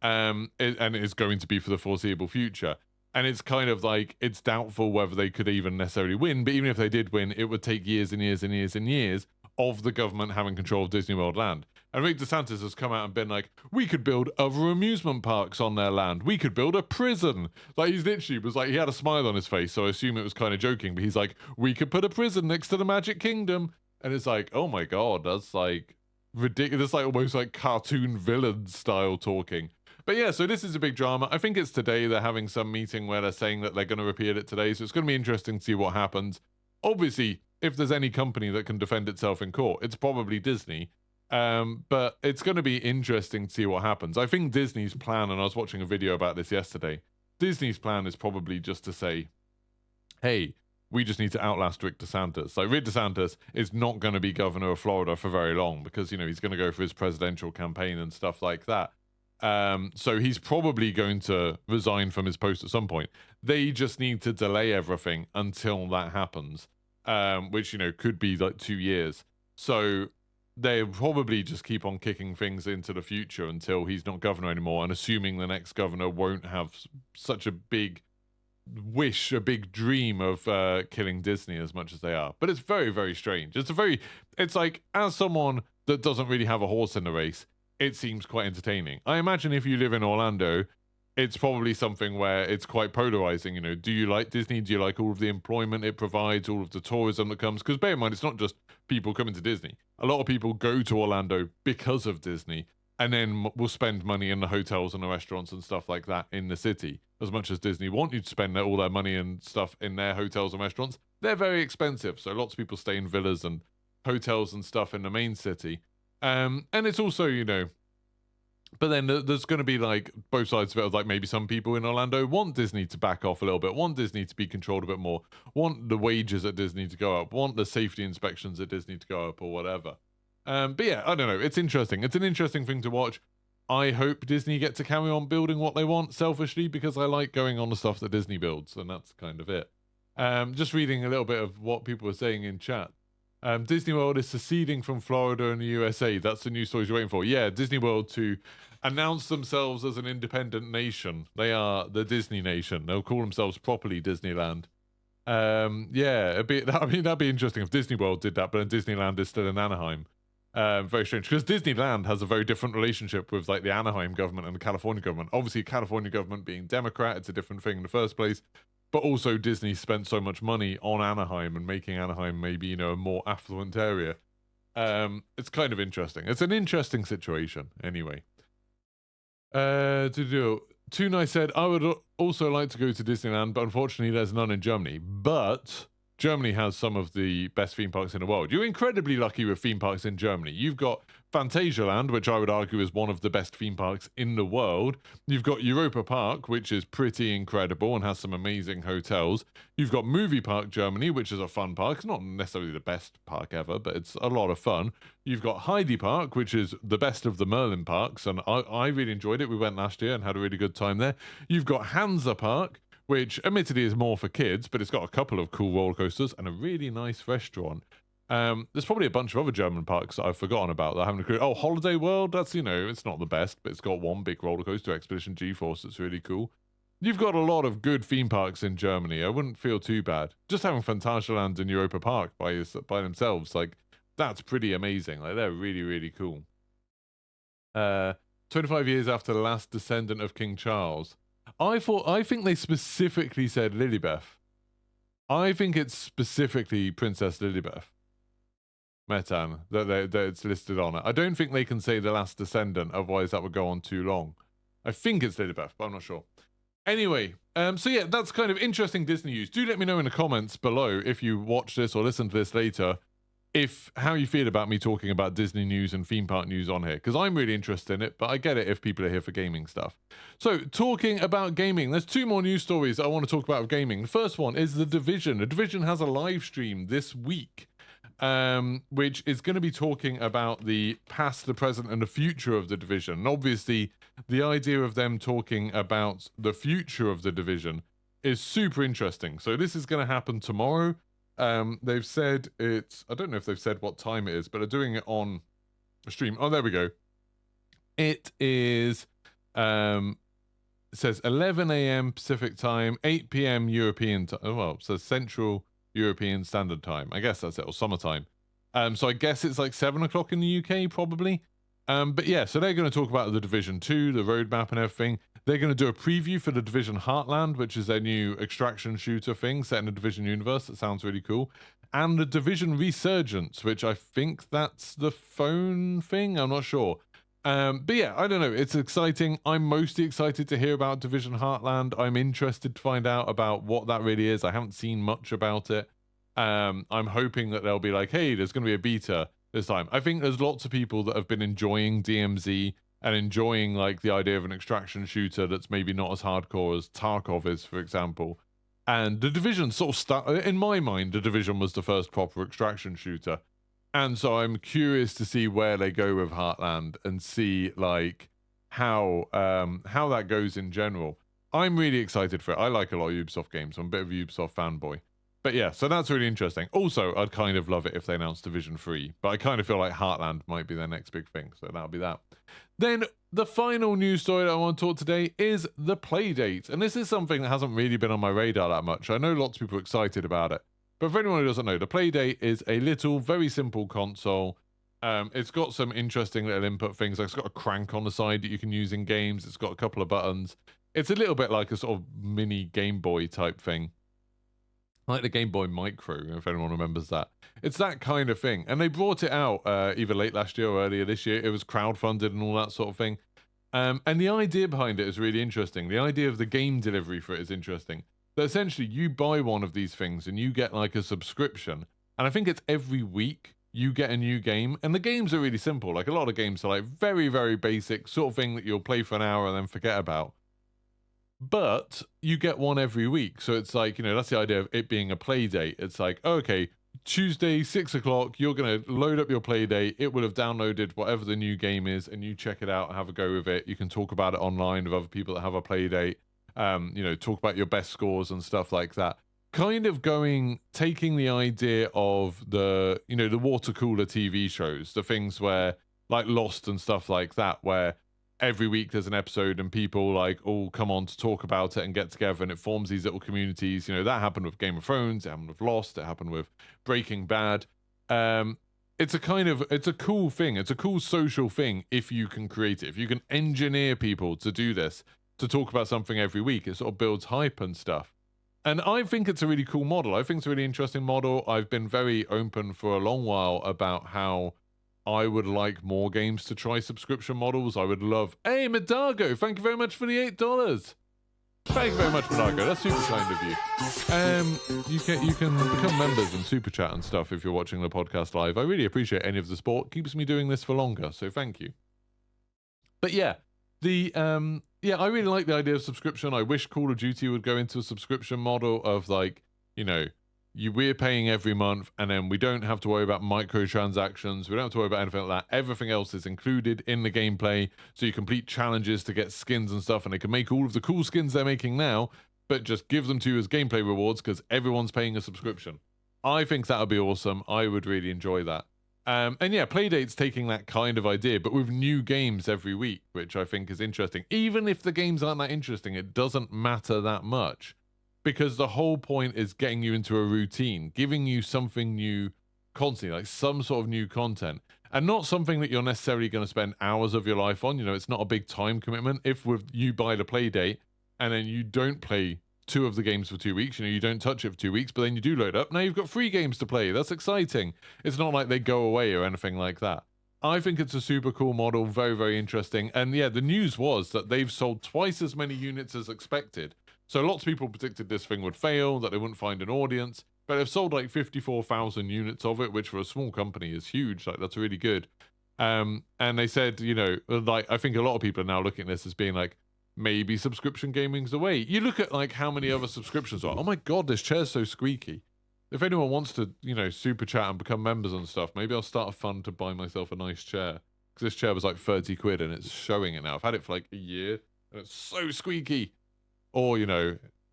and is going to be for the foreseeable future. And it's kind of like, it's doubtful whether they could even necessarily win, but even if they did win, it would take years and years and years and years of the government having control of Disney World land. And Rick DeSantis has come out and been like, we could build other amusement parks on their land. We could build a prison. Like, he's literally was like, he had a smile on his face, so I assume it was kind of joking, but he's like, we could put a prison next to the Magic Kingdom. And it's like, oh my God, that's like ridiculous. That's like almost like cartoon villain style talking. But yeah, so this is a big drama. I think it's today. They're having some meeting where they're saying that they're going to repeal it today. So it's going to be interesting to see what happens. Obviously, if there's any company that can defend itself in court, it's probably Disney. But it's going to be interesting to see what happens. I think Disney's plan, and I was watching a video about this yesterday, Disney's plan is probably just to say, hey, we just need to outlast Rick DeSantis. Like, Rick DeSantis is not going to be governor of Florida for very long because, you know, he's going to go for his presidential campaign and stuff like that. So he's probably going to resign from his post at some point. They just need to delay everything until that happens, which, you know, could be like 2 years. So they'll probably just keep on kicking things into the future until he's not governor anymore, and assuming the next governor won't have such a big wish, a big dream of killing Disney as much as they are. But it's very, very strange. It's like, as someone that doesn't really have a horse in the race, it seems quite entertaining. I imagine if you live in Orlando, it's probably something where it's quite polarizing. You know, do you like Disney? Do you like all of the employment it provides, all of the tourism that comes? Because bear in mind, it's not just people coming to Disney. A lot of people go to Orlando because of Disney, and then will spend money in the hotels and the restaurants and stuff like that in the city. As much as Disney want you to spend all their money and stuff in their hotels and restaurants, they're very expensive. So lots of people stay in villas and hotels and stuff in the main city. And it's also, you know, but then there's going to be like both sides of it. Like, maybe some people in Orlando want Disney to back off a little bit, want Disney to be controlled a bit more, want the wages at Disney to go up, want the safety inspections at Disney to go up, or whatever. But yeah, I don't know. It's interesting. It's an interesting thing to watch. I hope Disney get to carry on building what they want selfishly, because I like going on the stuff that Disney builds, and that's kind of it. Just reading a little bit of what people are saying in chat. Disney World is seceding from Florida and the USA. That's the news stories you're waiting for. Yeah, Disney World to announce themselves as an independent nation. They are the Disney nation. They'll call themselves properly Disneyland. Yeah, that'd be interesting if Disney World did that, but then Disneyland is still in Anaheim. Very strange, because Disneyland has a very different relationship with like the Anaheim government and the California government. Obviously, California government being Democrat, it's a different thing in the first place. But also, Disney spent so much money on Anaheim and making Anaheim maybe, you know, a more affluent area. It's kind of interesting. It's an interesting situation, anyway. Tunai said, I would also like to go to Disneyland, but unfortunately there's none in Germany. But Germany has some of the best theme parks in the world. You're incredibly lucky with theme parks in Germany. You've got Phantasialand, which I would argue is one of the best theme parks in the world. You've got Europa Park, which is pretty incredible and has some amazing hotels. You've got Movie Park Germany, which is a fun park. It's not necessarily the best park ever, but it's a lot of fun. You've got Heidi Park, which is the best of the Merlin parks, and I really enjoyed it. We went last year and had a really good time there. You've got Hansa Park, which admittedly is more for kids, but it's got a couple of cool roller coasters and a really nice restaurant. There's probably a bunch of other German parks that I've forgotten about that I haven't included. Oh, Holiday World, that's, you know, it's not the best, but it's got one big roller coaster, Expedition GeForce, that's really cool. You've got a lot of good theme parks in Germany. I wouldn't feel too bad. Just having Phantasialand and Europa Park by themselves, like, that's pretty amazing. Like, they're really, really cool. 25 years after the last descendant of King Charles. I think they specifically said Lilibeth. I think it's specifically Princess Lilibeth. Metan, that it's listed on it. I don't think they can say the last descendant, otherwise that would go on too long. I think it's Lilibeth, but I'm not sure. Anyway, so yeah, that's kind of interesting Disney news. Do let me know in the comments below if you watch this or listen to this later, how you feel about me talking about Disney news and theme park news on here, because I'm really interested in it, but I get it if people are here for gaming stuff. So, talking about gaming, there's 2 more news stories I want to talk about of gaming. The first one is The Division. The Division has a live stream this week. which is going to be talking about the past, the present, and the future of the Division. And obviously, the idea of them talking about the future of the Division is super interesting. So this is going to happen tomorrow. They've said it's, I don't know if they've said what time it is, but they're doing it on a stream. Oh, there we go. It is, it says 11 a.m. Pacific time, 8 p.m. European time. Oh, well, it says Central European Standard Time. I guess that's it, or summertime. So I guess it's like 7 o'clock in the UK, probably. But yeah, so they're going to talk about the Division 2, the roadmap and everything. They're going to do a preview for the Division Heartland, which is their new extraction shooter thing set in the Division universe. That sounds really cool. And the Division Resurgence, which I think that's the phone thing. I'm not sure. But yeah, I don't know. It's exciting. I'm mostly excited to hear about Division Heartland. I'm interested to find out about what that really is. I haven't seen much about it. I'm hoping that they'll be like, hey, there's going to be a beta this time. I think there's lots of people that have been enjoying DMZ and enjoying like the idea of an extraction shooter that's maybe not as hardcore as Tarkov is, for example. And the Division sort of in my mind, the Division was the first proper extraction shooter. And so I'm curious to see where they go with Heartland and see like how that goes in general. I'm really excited for it. I like a lot of Ubisoft games. I'm a bit of a Ubisoft fanboy. But yeah, so that's really interesting. Also, I'd kind of love it if they announced Division 3, but I kind of feel like Heartland might be their next big thing, so that'll be that. Then the final news story that I want to talk today is the Playdate, and this is something that hasn't really been on my radar that much. I know lots of people are excited about it, but for anyone who doesn't know, the Playdate is a little, very simple console. It's got some interesting little input things. Like it's got a crank on the side that you can use in games. It's got a couple of buttons. It's a little bit like a sort of mini Game Boy type thing. Like the Game Boy Micro, if anyone remembers that. It's that kind of thing. And they brought it out either late last year or earlier this year. It was crowdfunded and all that sort of thing. And the idea behind it is really interesting. The idea of the game delivery for it is interesting. So essentially, you buy one of these things and you get like a subscription. And I think it's every week you get a new game. And the games are really simple. Like a lot of games are like very, very basic sort of thing that you'll play for an hour and then forget about. But you get one every week. So it's like, you know, that's the idea of it being a play date. It's like, okay, Tuesday, 6 o'clock, you're going to load up your play date. It will have downloaded whatever the new game is and you check it out and have a go with it. You can talk about it online with other people that have a play date. You know, talk about your best scores and stuff like that. Kind of taking the idea of the, you know, the water cooler TV shows, the things where like Lost and stuff like that, where every week there's an episode and people like all come on to talk about it and get together and it forms these little communities. You know, that happened with Game of Thrones, it happened with Lost, it happened with Breaking Bad. It's a cool thing. It's a cool social thing if you can create it. If you can engineer people to do this, to talk about something every week, it sort of builds hype and stuff. And I think it's a really cool model. I think it's a really interesting model. I've been very open for a long while about how I would like more games to try subscription models. I would love... Hey, Medargo, thank you very much for the $8. Thank you very much, Medargo. That's super kind of you. You can become members and super chat and stuff if you're watching the podcast live. I really appreciate any of the support. It keeps me doing this for longer, so thank you. But yeah, I really like the idea of subscription. I wish Call of Duty would go into a subscription model of like, you know, we're paying every month and then we don't have to worry about microtransactions. We don't have to worry about anything like that. Everything else is included in the gameplay. So you complete challenges to get skins and stuff and they can make all of the cool skins they're making now, but just give them to you as gameplay rewards because everyone's paying a subscription. I think that would be awesome. I would really enjoy that. And yeah, Playdate's taking that kind of idea, but with new games every week, which I think is interesting. Even if the games aren't that interesting, it doesn't matter that much. Because the whole point is getting you into a routine, giving you something new constantly, like some sort of new content, and not something that you're necessarily going to spend hours of your life on. You know, it's not a big time commitment. If with you buy the Playdate and then you don't play 2 of the games for 2 weeks, you know, you don't touch it for 2 weeks, but then you do load up. Now you've got 3 games to play. That's exciting. It's not like they go away or anything like that. I think it's a super cool model, very, very interesting. And yeah, the news was that they've sold twice as many units as expected. So lots of people predicted this thing would fail, that they wouldn't find an audience, but they've sold like 54,000 units of it, which for a small company is huge. Like that's really good. And they said, you know, like I think a lot of people are now looking at this as being like, maybe subscription gaming's the way. You look at like how many other subscriptions are. Oh my God, this chair's so squeaky. If anyone wants to, super chat and become members and stuff, maybe I'll start a fund to buy myself a nice chair. Because this chair was like 30 quid and it's showing it now. I've had it for like a year and it's so squeaky. Or,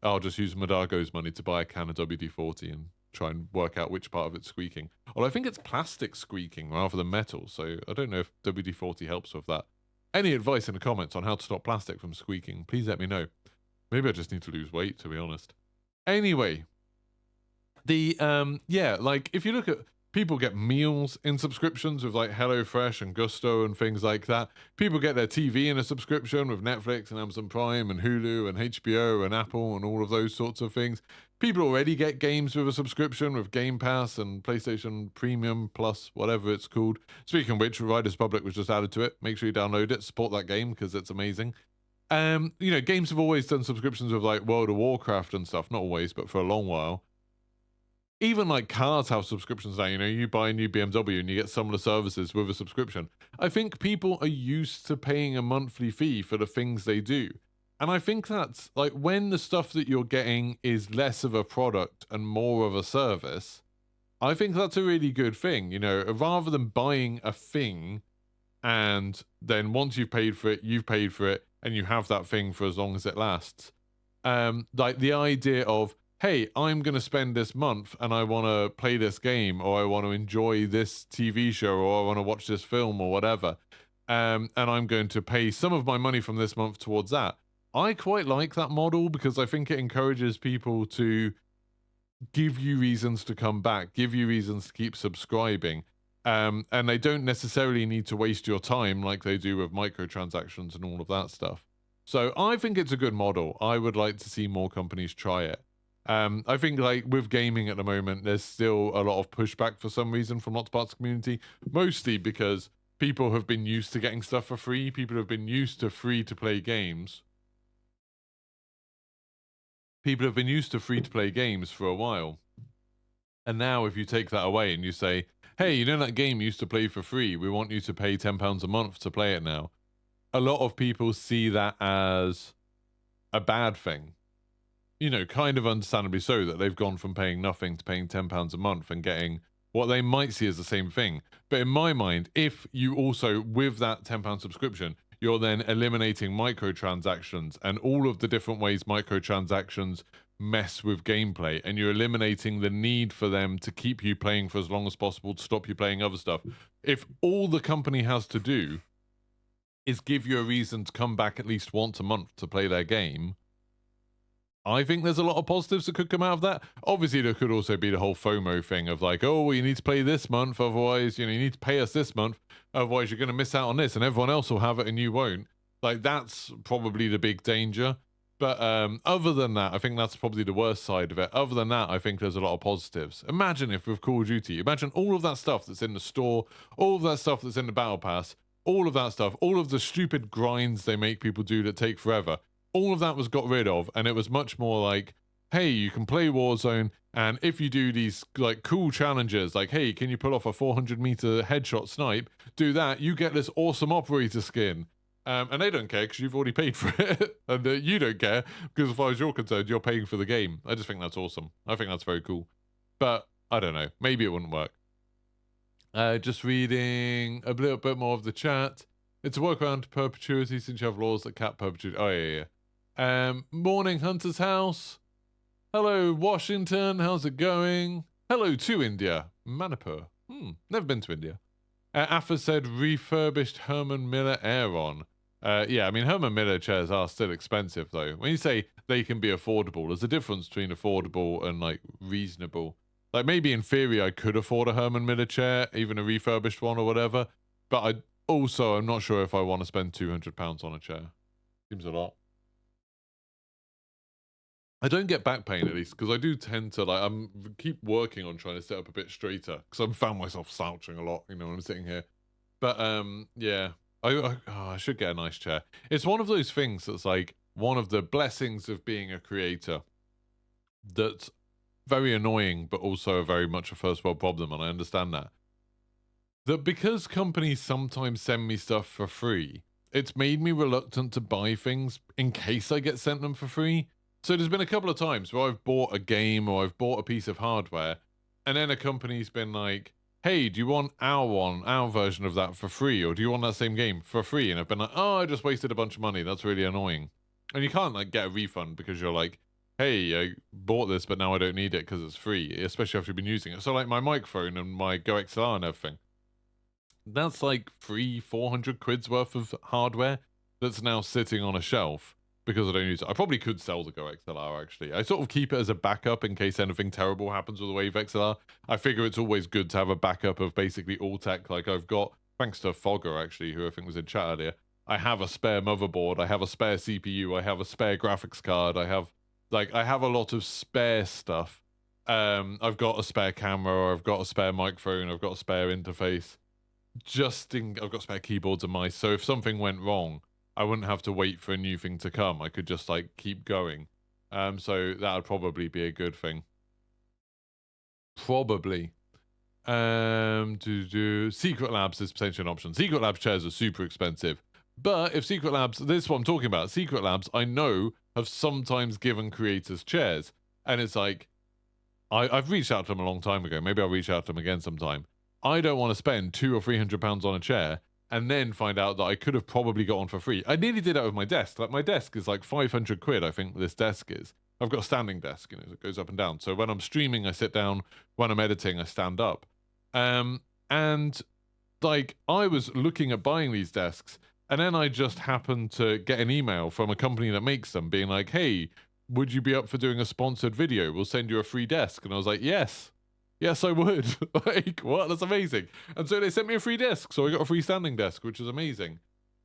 I'll just use Madago's money to buy a can of WD-40 and try and work out which part of it's squeaking. Although I think it's plastic squeaking rather than metal, so I don't know if WD-40 helps with that. Any advice in the comments on how to stop plastic from squeaking, please let me know. Maybe I just need to lose weight, to be honest. Anyway, if you look at, people get meals in subscriptions with like HelloFresh and Gusto and things like that. People get their TV in a subscription with Netflix and Amazon Prime and Hulu and HBO and Apple and all of those sorts of things. People already get games with a subscription with Game Pass and PlayStation Premium Plus, whatever it's called. Speaking of which, Riders Republic was just added to it. Make sure you download it, support that game because it's amazing. Games have always done subscriptions with like World of Warcraft and stuff. Not always, but for a long while. Even like cars have subscriptions now. You buy a new BMW and you get some of the services with a subscription. I think people are used to paying a monthly fee for the things they do. And I think that's like when the stuff that you're getting is less of a product and more of a service, I think that's a really good thing. Rather than buying a thing and then once you've paid for it and you have that thing for as long as it lasts. Like the idea of, hey, I'm going to spend this month and I want to play this game or I want to enjoy this TV show or I want to watch this film or whatever. And I'm going to pay some of my money from this month towards that. I quite like that model because I think it encourages people to give you reasons to come back, give you reasons to keep subscribing. And they don't necessarily need to waste your time like they do with microtransactions and all of that stuff. So I think it's a good model. I would like to see more companies try it. I think like with gaming at the moment, there's still a lot of pushback for some reason from lots of parts of the community, mostly because people have been used to getting stuff for free. People have been used to free-to-play games. People have been used to free-to-play games for a while. And now if you take that away and you say, hey, that game you used to play for free, we want you to pay £10 a month to play it now. A lot of people see that as a bad thing. Kind of understandably so, that they've gone from paying nothing to paying £10 a month and getting what they might see as the same thing. But in my mind, if you also, with that £10 subscription, you're then eliminating microtransactions and all of the different ways microtransactions mess with gameplay, and you're eliminating the need for them to keep you playing for as long as possible to stop you playing other stuff. If all the company has to do is give you a reason to come back at least once a month to play their game, I think there's a lot of positives that could come out of that. Obviously, there could also be the whole FOMO thing of like, oh, you need to play this month, otherwise, you need to pay us this month, otherwise you're going to miss out on this, and everyone else will have it and you won't. Like, that's probably the big danger. But other than that, I think that's probably the worst side of it. Other than that, I think there's a lot of positives. Imagine if with Call of Duty, imagine all of that stuff that's in the store, all of that stuff that's in the Battle Pass, all of that stuff, all of the stupid grinds they make people do that take forever. All of that was got rid of, and it was much more like, hey, you can play Warzone, and if you do these like cool challenges, like, hey, can you pull off a 400-meter headshot snipe? Do that, you get this awesome operator skin. And they don't care because you've already paid for it. And you don't care because as far as you're concerned, you're paying for the game. I just think that's awesome. I think that's very cool. But I don't know. Maybe it wouldn't work. Just reading a little bit more of the chat. It's a workaround to perpetuity since you have laws that cap perpetuity. Oh, yeah. Morning, Hunter's House. Hello, Washington. How's it going? Hello to India. Manipur. Never been to India. Affa said refurbished Herman Miller Aeron. Yeah, I mean, Herman Miller chairs are still expensive, though. When you say they can be affordable, there's a difference between affordable and, like, reasonable. Like, maybe in theory I could afford a Herman Miller chair, even a refurbished one or whatever. But I'm not sure if I want to spend £200 on a chair. Seems a lot. I don't get back pain, at least, because I do tend to, like, keep working on trying to sit up a bit straighter, because I've found myself slouching a lot, when I'm sitting here. But, yeah, I should get a nice chair. It's one of those things that's, like, one of the blessings of being a creator that's very annoying, but also very much a first world problem, and I understand that. That because companies sometimes send me stuff for free, it's made me reluctant to buy things in case I get sent them for free. So there's been a couple of times where I've bought a game or I've bought a piece of hardware And then a company's been like, hey, do you want our version of that for free? Or do you want that same game for free? And I've been like, oh, I just wasted a bunch of money. That's really annoying. And you can't like get a refund because you're like, hey, I bought this, but now I don't need it because it's free, especially after you've been using it. So like my microphone and my Go XLR and everything, that's like 400 quid's worth of hardware that's now sitting on a shelf because I don't use it. I probably could sell the Go XLR, actually. I sort of keep it as a backup in case anything terrible happens with the Wave XLR. I figure it's always good to have a backup of basically all tech. Like I've got, thanks to Fogger, actually, who I think was in chat earlier, I have a spare motherboard, I have a spare CPU, I have a spare graphics card, I have a lot of spare stuff. I've got a spare camera, I've got a spare microphone, I've got a spare interface. I've got spare keyboards and mice, so if something went wrong, I wouldn't have to wait for a new thing to come. I could just like keep going. So that would probably be a good thing. Probably. Secret Labs is potentially an option. Secret Labs chairs are super expensive. But if Secret Labs, this is what I'm talking about. Secret Labs, I know, have sometimes given creators chairs. And it's like, I've reached out to them a long time ago. Maybe I'll reach out to them again sometime. I don't want to spend £200 or £300 on a chair and then find out that I could have probably got one for free. I nearly did that with my desk. Like my desk is like 500 quid, I think this desk is. I've got a standing desk, you know, it goes up and down. So when I'm streaming, I sit down. When I'm editing, I stand up. And like I was looking at buying these desks, and then I just happened to get an email from a company that makes them being like, hey, would you be up for doing a sponsored video? We'll send you a free desk. And I was like, yes, I would. Like, what? That's amazing. And so they sent me a free desk. So I got a free standing desk, which is amazing.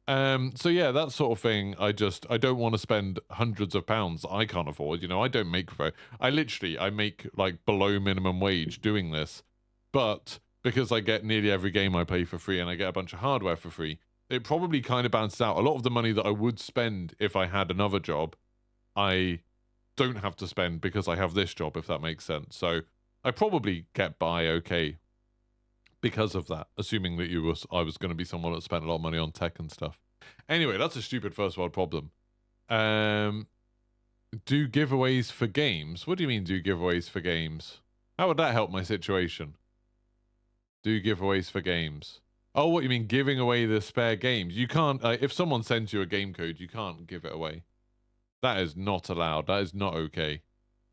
So yeah, that sort of thing. I don't want to spend hundreds of pounds I can't afford. You know, I don't make I make like below minimum wage doing this. But because I get nearly every game I play for free and I get a bunch of hardware for free, it probably kind of balances out. A lot of the money that I would spend if I had another job, I don't have to spend because I have this job, if that makes sense. So I probably get by okay because of that, assuming that I was going to be someone that spent a lot of money on tech and stuff. Anyway, that's a stupid first world problem. Do giveaways for games? What do you mean do giveaways for games? How would that help my situation? Do giveaways for games. Oh, what you mean giving away the spare games? You can't, if someone sends you a game code, you can't give it away. That is not allowed. That is not okay.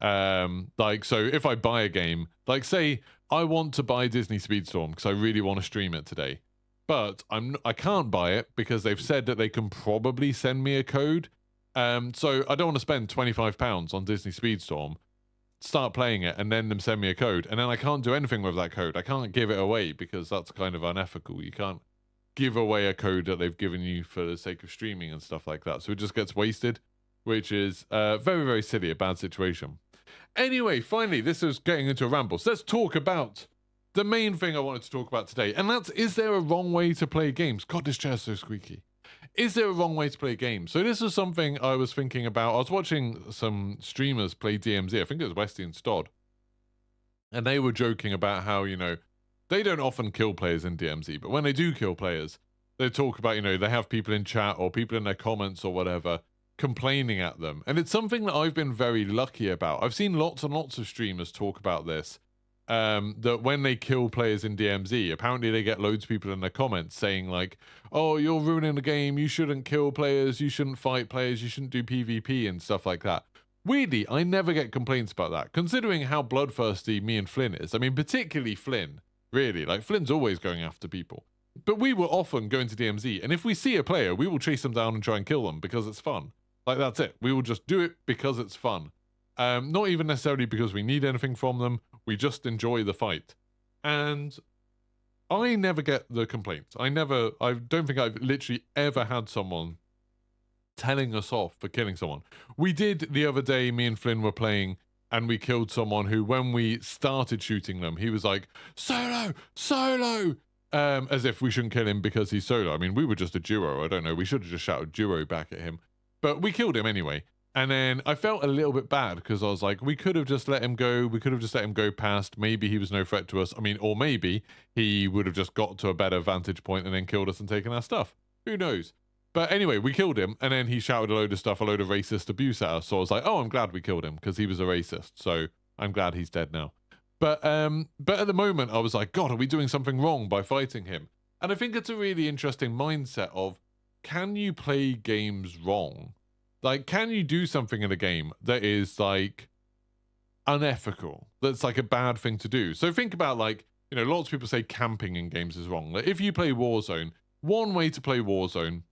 Like, so if I buy a game, like say I want to buy Disney Speedstorm because I really want to stream it today, but I can't buy it because they've said that they can probably send me a code. So I don't want to spend £25 on Disney Speedstorm, start playing it, and then them send me a code, and then I can't do anything with that code. I can't give it away because that's kind of unethical. You can't give away a code that they've given you for the sake of streaming and stuff like that. So it just gets wasted, which is very, very silly, a bad situation. Anyway, finally, this is getting into a ramble. So let's talk about the main thing I wanted to talk about today, and that's, is there a wrong way to play games? God, this chair's so squeaky. Is there a wrong way to play games? So this is something I was thinking about. I was watching some streamers play DMZ. I think it was Westy and Stod. And they were joking about how, you know, they don't often kill players in DMZ, but when they do kill players, they talk about, you know, they have people in chat or people in their comments or whatever complaining at them. And it's something that I've been very lucky about. I've seen lots and lots of streamers talk about this. That when they kill players in DMZ, apparently they get loads of people in their comments saying like, oh, you're ruining the game, you shouldn't kill players, you shouldn't fight players, you shouldn't do PvP and stuff like that. Weirdly, I never get complaints about that, considering how bloodthirsty me and Flynn is. I mean, particularly Flynn, really. Like, Flynn's always going after people. But we will often go into DMZ, and if we see a player, we will chase them down and try and kill them because it's fun. Like, that's it. We will just do it because it's fun. Not even necessarily because we need anything from them. We just enjoy the fight. And I never get the complaints. I don't think I've literally ever had someone telling us off for killing someone. We did the other day, me and Flynn were playing, and we killed someone who, when we started shooting them, he was like, solo, solo! As if we shouldn't kill him because he's solo. I mean, we were just a duo. I don't know. We should have just shouted duo back at him. But we killed him anyway. And then I felt a little bit bad because I was like, we could have just let him go. We could have just let him go past. Maybe he was no threat to us. I mean, or maybe he would have just got to a better vantage point and then killed us and taken our stuff. Who knows? But anyway, we killed him. And then he shouted a load of stuff, a load of racist abuse at us. So I was like, oh, I'm glad we killed him because he was a racist. So I'm glad he's dead now. But at the moment, I was like, God, are we doing something wrong by fighting him? And I think it's a really interesting mindset of, can you play games wrong? Like, can you do something in a game that is like unethical? That's like a bad thing to do. So think about, like, you know, lots of people say camping in games is wrong. Like, if you play Warzone, one way to play Warzone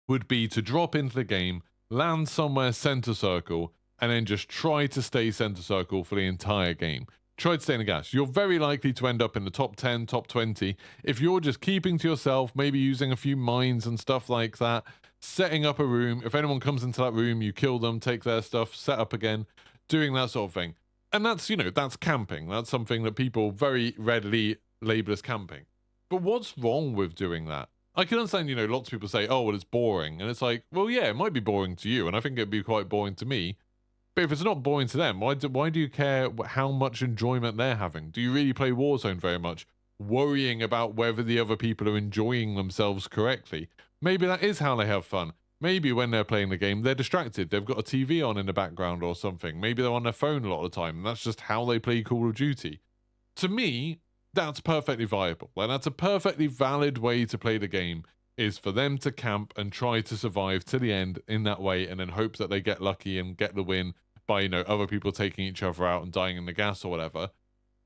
would be to drop into the game, land somewhere center circle, and then just try to stay center circle for the entire game. Try to stay in the gas. You're very likely to end up in the top 10, top 20. If you're just keeping to yourself, maybe using a few mines and stuff like that, setting up a room. If anyone comes into that room, you kill them, take their stuff, set up again, doing that sort of thing. And that's, you know, that's camping. That's something that people very readily label as camping. But what's wrong with doing that? I can understand, you know, lots of people say, oh, well, it's boring. And it's like, well, yeah, it might be boring to you. And I think it'd be quite boring to me. But if it's not boring to them, why do you care how much enjoyment they're having? Do you really play Warzone very much, worrying about whether the other people are enjoying themselves correctly? Maybe that is how they have fun. Maybe when they're playing the game, they're distracted. They've got a TV on in the background or something. Maybe they're on their phone a lot of the time, and that's just how they play Call of Duty. To me, that's perfectly viable. And that's a perfectly valid way to play the game, is for them to camp and try to survive to the end in that way, and then hope that they get lucky and get the win by, you know, other people taking each other out and dying in the gas or whatever.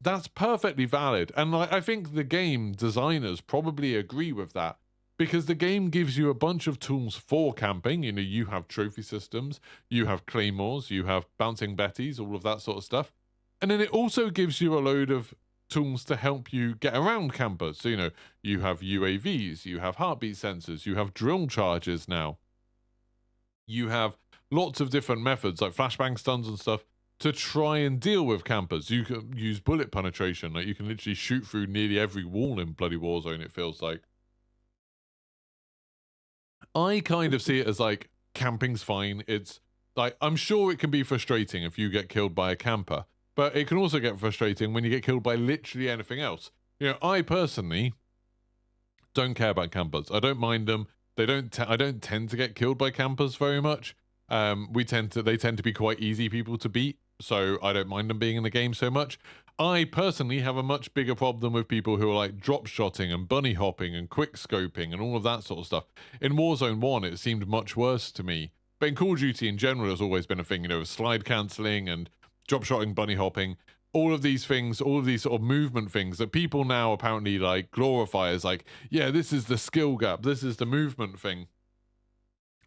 That's perfectly valid. And like, I think the game designers probably agree with that, because the game gives you a bunch of tools for camping. You know, you have trophy systems, you have claymores, you have bouncing betties, all of that sort of stuff. And then it also gives you a load of tools to help you get around campers. So, you know, you have UAVs, you have heartbeat sensors, you have drill charges now. You have lots of different methods like flashbang stuns and stuff to try and deal with campers. You can use bullet penetration. Like, you can literally shoot through nearly every wall in bloody Warzone, it feels like. I kind of see it as like, camping's fine. It's like, I'm sure it can be frustrating if you get killed by a camper, but it can also get frustrating when you get killed by literally anything else. You know, I personally don't care about campers. I don't mind them. I don't tend to get killed by campers very much. They tend to be quite easy people to beat, so I don't mind them being in the game so much. I personally have a much bigger problem with people who are like drop-shotting and bunny hopping and quick-scoping and all of that sort of stuff. In Warzone 1, it seemed much worse to me. But in Call of Duty in general, has always been a thing, you know, slide cancelling and drop-shotting, bunny hopping. All of these things, all of these sort of movement things that people now apparently like glorify as like, yeah, this is the skill gap, this is the movement thing.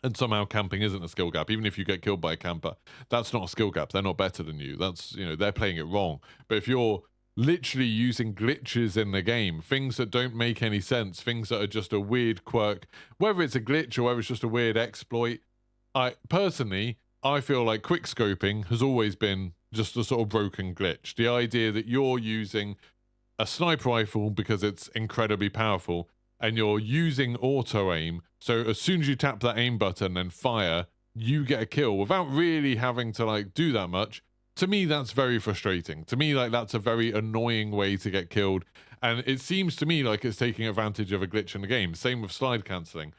And somehow camping isn't a skill gap. Even if you get killed by a camper, that's not a skill gap. They're not better than you. That's, you know, they're playing it wrong. But if you're literally using glitches in the game, things that don't make any sense, things that are just a weird quirk, whether it's a glitch or whether it's just a weird exploit, I feel like quick scoping has always been just a sort of broken glitch. The idea that you're using a sniper rifle because it's incredibly powerful, and you're using auto aim, so as soon as you tap that aim button and fire, you get a kill without really having to like do that much. To me, that's very frustrating. To me, like, that's a very annoying way to get killed, and it seems to me like it's taking advantage of a glitch in the game. Same with slide cancelling.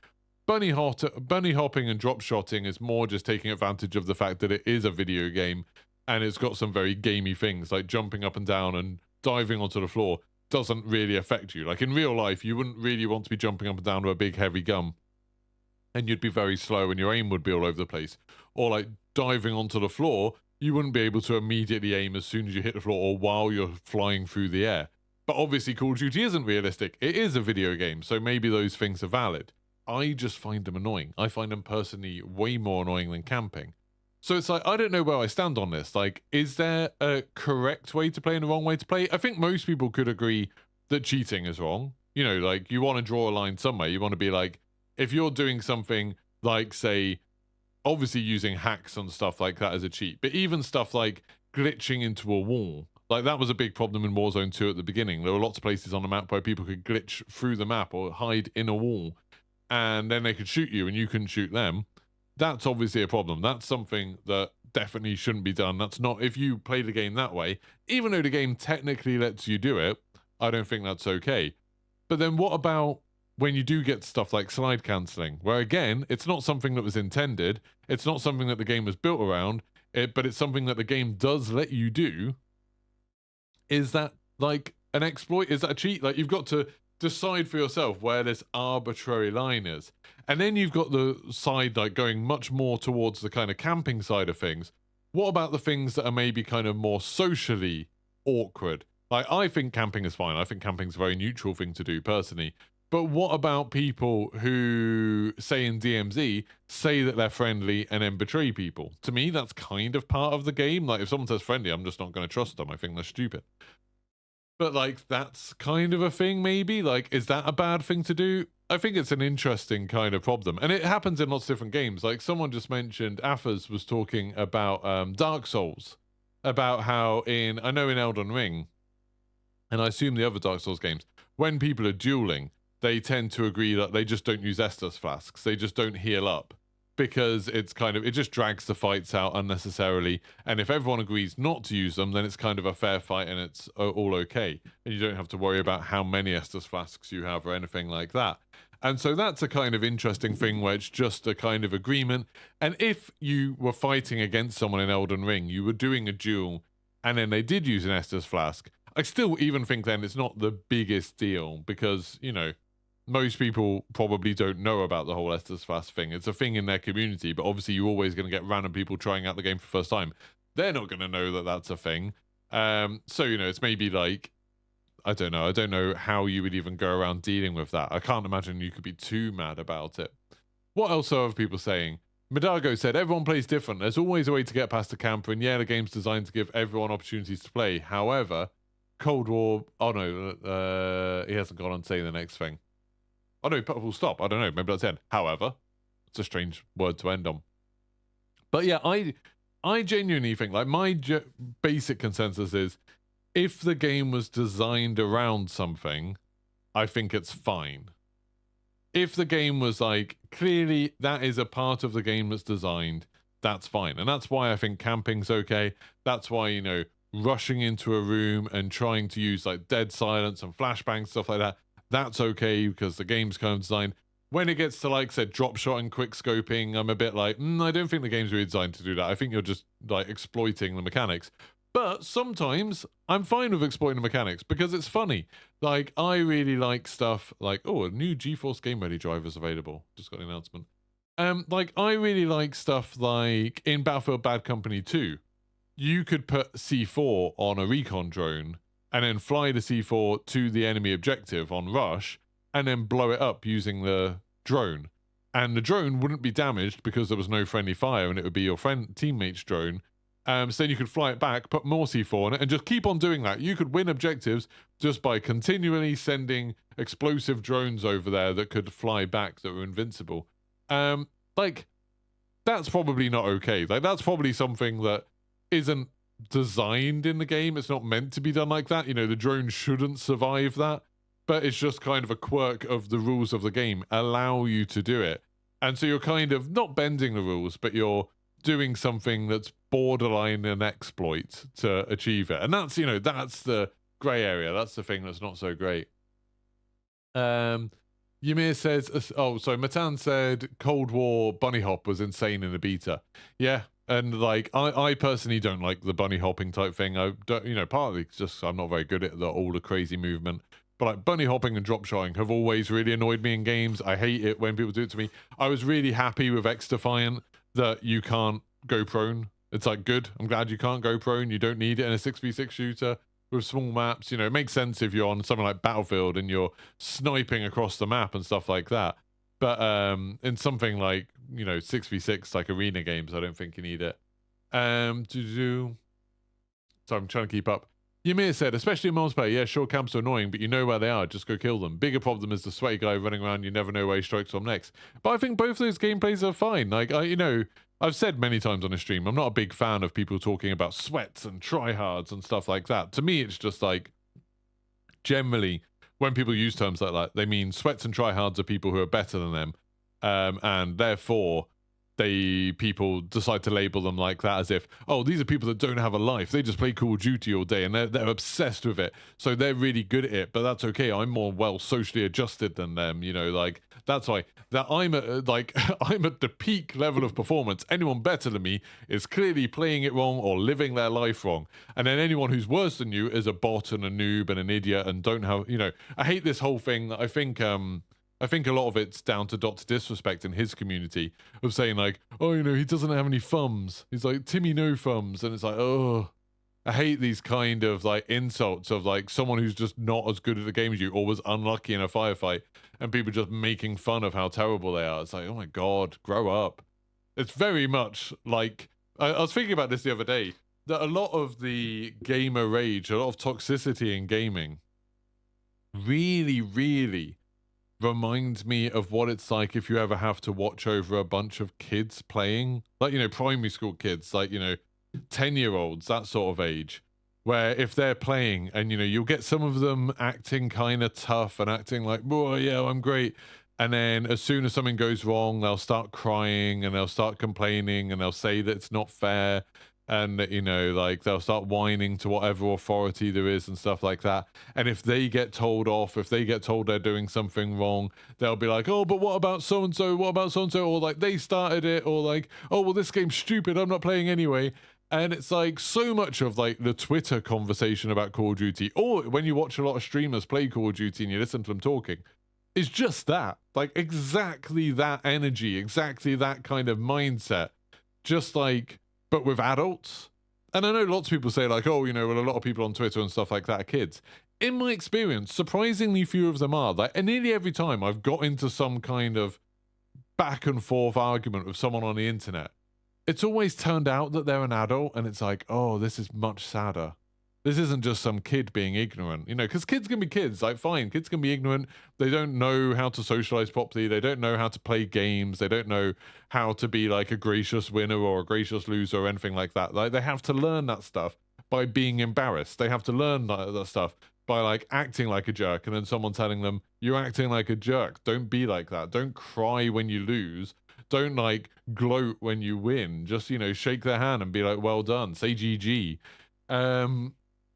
Bunny hopping and drop shotting is more just taking advantage of the fact that it is a video game, and it's got some very gamey things like jumping up and down and diving onto the floor. Doesn't really affect you. Like, in real life, you wouldn't really want to be jumping up and down to a big heavy gun, and you'd be very slow and your aim would be all over the place. Or like diving onto the floor, you wouldn't be able to immediately aim as soon as you hit the floor or while you're flying through the air. But obviously Call of Duty isn't realistic. It is a video game, so maybe those things are valid. I just find them annoying. I find them personally way more annoying than camping. So it's like, I don't know where I stand on this. Like, is there a correct way to play and a wrong way to play? I think most people could agree that cheating is wrong. You know, like, you want to draw a line somewhere. You want to be like, if you're doing something like, say, obviously using hacks and stuff like that as a cheat, but even stuff like glitching into a wall, like, that was a big problem in Warzone 2 at the beginning. There were lots of places on the map where people could glitch through the map or hide in a wall, and then they could shoot you and you couldn't shoot them. That's obviously a problem. That's something that definitely shouldn't be done. That's not, if you play the game that way, even though the game technically lets you do it, I don't think that's okay. But then what about when you do get stuff like slide cancelling, where again, it's not something that was intended, it's not something that the game was built around, but it's something that the game does let you do. Is that like an exploit? Is that a cheat? Like, you've got to decide for yourself where this arbitrary line is. And then you've got the side like going much more towards the kind of camping side of things. What about the things that are maybe kind of more socially awkward? Like, I think camping is fine. I think camping's a very neutral thing to do personally. But what about people who, say in DMZ, say that they're friendly and then betray people? To me, that's kind of part of the game. Like, if someone says friendly, I'm just not going to trust them. I think they're stupid. But, like, that's kind of a thing, maybe? Like, is that a bad thing to do? I think it's an interesting kind of problem. And it happens in lots of different games. Like, someone just mentioned, Affers was talking about Dark Souls. About how I know in Elden Ring, and I assume the other Dark Souls games, when people are dueling, they tend to agree that they just don't use Estus flasks. They just don't heal up. Because it's kind of, it just drags the fights out unnecessarily. And if everyone agrees not to use them, then it's kind of a fair fight and it's all okay. And you don't have to worry about how many Estus flasks you have or anything like that. And so that's a kind of interesting thing where it's just a kind of agreement. And if you were fighting against someone in Elden Ring, you were doing a duel, and then they did use an Estus flask, I still even think then it's not the biggest deal because, you know, most people probably don't know about the whole Estus Flask thing. It's a thing in their community, but obviously you're always going to get random people trying out the game for the first time. They're not going to know that that's a thing. So, you know, it's maybe like, I don't know. I don't know how you would even go around dealing with that. I can't imagine you could be too mad about it. What else are other people saying? Midago said, everyone plays different. There's always a way to get past the camper, and yeah, the game's designed to give everyone opportunities to play. However, Cold War... Oh, no. He hasn't gone on to say the next thing. Oh, no, full stop. I don't know. Maybe that's the end. However, it's a strange word to end on. But yeah, I genuinely think, like, my basic consensus is, if the game was designed around something, I think it's fine. If the game was, like, clearly that is a part of the game that's designed, that's fine. And that's why I think camping's okay. That's why, you know, rushing into a room and trying to use, like, dead silence and flashbangs, stuff like that, that's okay because the game's kind of designed. When it gets to, like I said, drop shot and quick scoping, I'm a bit like, I don't think the game's really designed to do that. I think you're just, like, exploiting the mechanics. But sometimes I'm fine with exploiting the mechanics because it's funny. Like, I really like stuff like, oh, a new GeForce Game Ready driver is available. Just got an announcement. Like, I really like stuff like in Battlefield Bad Company 2, you could put C4 on a recon drone and then fly the C4 to the enemy objective on rush, and then blow it up using the drone. And the drone wouldn't be damaged because there was no friendly fire, and it would be your teammate's drone. So then you could fly it back, put more C4 on it, and just keep on doing that. You could win objectives just by continually sending explosive drones over there that could fly back that were invincible. Like, that's probably not okay. Like, that's probably something that isn't designed in the game. It's not meant to be done like that. You know, the drone shouldn't survive that, but it's just kind of a quirk of the rules of the game allow you to do it. And so you're kind of not bending the rules, but you're doing something that's borderline an exploit to achieve it. And that's, you know, that's the gray area. That's the thing that's not so great. Ymir says, oh, sorry, Matan said Cold War bunny hop was insane in the beta. Yeah. And, like, I personally don't like the bunny hopping type thing. I don't, you know, partly just I'm not very good at all the crazy movement. But, like, bunny hopping and drop shotting have always really annoyed me in games. I hate it when people do it to me. I was really happy with X-Defiant that you can't go prone. It's, like, good. I'm glad you can't go prone. You don't need it in a 6v6 shooter with small maps. You know, it makes sense if you're on something like Battlefield and you're sniping across the map and stuff like that. But in something like, you know, 6v6, like arena games, I don't think you need it. So I'm trying to keep up. Ymir said, especially in multiplayer, yeah, sure, camps are annoying, but you know where they are. Just go kill them. Bigger problem is the sweaty guy running around. You never know where he strikes from next. But I think both those gameplays are fine. Like, you know, I've said many times on a stream, I'm not a big fan of people talking about sweats and tryhards and stuff like that. To me, it's just like, generally, when people use terms like that, they mean sweats and tryhards are people who are better than them. And therefore, people decide to label them like that, as if, oh, these are people that don't have a life, they just play Call of Duty all day and they're obsessed with it, so they're really good at it. But that's okay, I'm more well socially adjusted than them, you know, like that's why that I'm at like I'm at the peak level of performance. Anyone better than me is clearly playing it wrong or living their life wrong, and then anyone who's worse than you is a bot and a noob and an idiot and don't have, you know. I hate this whole thing. I think a lot of it's down to Dr. Disrespect in his community of saying like, oh, you know, he doesn't have any thumbs. He's like, Timmy no thumbs. And it's like, oh, I hate these kind of like insults of like someone who's just not as good at the game as you or was unlucky in a firefight, and people just making fun of how terrible they are. It's like, oh my God, grow up. It's very much like, I was thinking about this the other day, that a lot of the gamer rage, a lot of toxicity in gaming really, really reminds me of what it's like if you ever have to watch over a bunch of kids playing, like, you know, primary school kids, like, you know, 10-year-olds, that sort of age, where if they're playing and, you know, you'll get some of them acting kind of tough and acting like, oh yeah, I'm great, and then as soon as something goes wrong, they'll start crying and they'll start complaining and they'll say that it's not fair, and you know, like they'll start whining to whatever authority there is and stuff like that. And if they get told off, if they get told they're doing something wrong, they'll be like, oh, but what about so and so, what about so and so, or like they started it, or like, oh well, this game's stupid, I'm not playing anyway. And it's like so much of like the Twitter conversation about Call of Duty, or when you watch a lot of streamers play Call of Duty and you listen to them talking, is just that, like exactly that energy, exactly that kind of mindset, just like, but with adults. And I know lots of people say like, oh, you know, well, a lot of people on Twitter and stuff like that are kids. In my experience, surprisingly few of them are. Like, and nearly every time I've got into some kind of back and forth argument with someone on the internet, it's always turned out that they're an adult, and it's like, oh, this is much sadder. This isn't just some kid being ignorant, you know, because kids can be kids, like fine, kids can be ignorant. They don't know how to socialize properly. They don't know how to play games. They don't know how to be like a gracious winner or a gracious loser or anything like that. Like they have to learn that stuff by being embarrassed. They have to learn that stuff by like acting like a jerk, and then someone telling them, you're acting like a jerk. Don't be like that. Don't cry when you lose. Don't like gloat when you win. Just, you know, shake their hand and be like, well done. Say GG.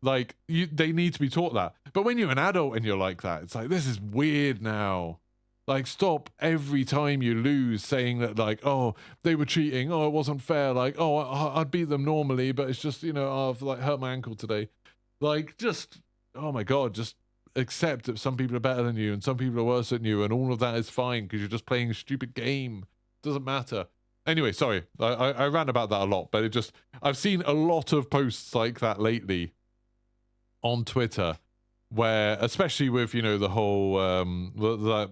Like they need to be taught that. But when you're an adult and you're like that, it's like, this is weird now. Like, stop every time you lose saying that like, oh, they were cheating, oh, it wasn't fair, like, oh, I'd beat them normally, but it's just, you know, oh, I've like hurt my ankle today. Like, just, oh my God, just accept that some people are better than you and some people are worse than you, and all of that is fine because you're just playing a stupid game. Doesn't matter. Anyway, sorry, I ran about that a lot, but it just, I've seen a lot of posts like that lately on Twitter, where, especially with, you know, the whole that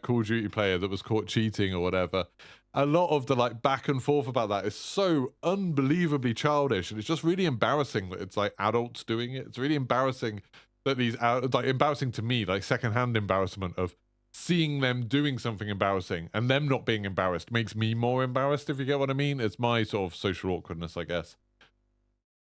Call of Duty player that was caught cheating or whatever, a lot of the like back and forth about that is so unbelievably childish, and it's just really embarrassing that it's like adults doing it. It's really embarrassing that these like embarrassing to me, like secondhand embarrassment of seeing them doing something embarrassing and them not being embarrassed makes me more embarrassed, if you get what I mean. It's my sort of social awkwardness, I guess.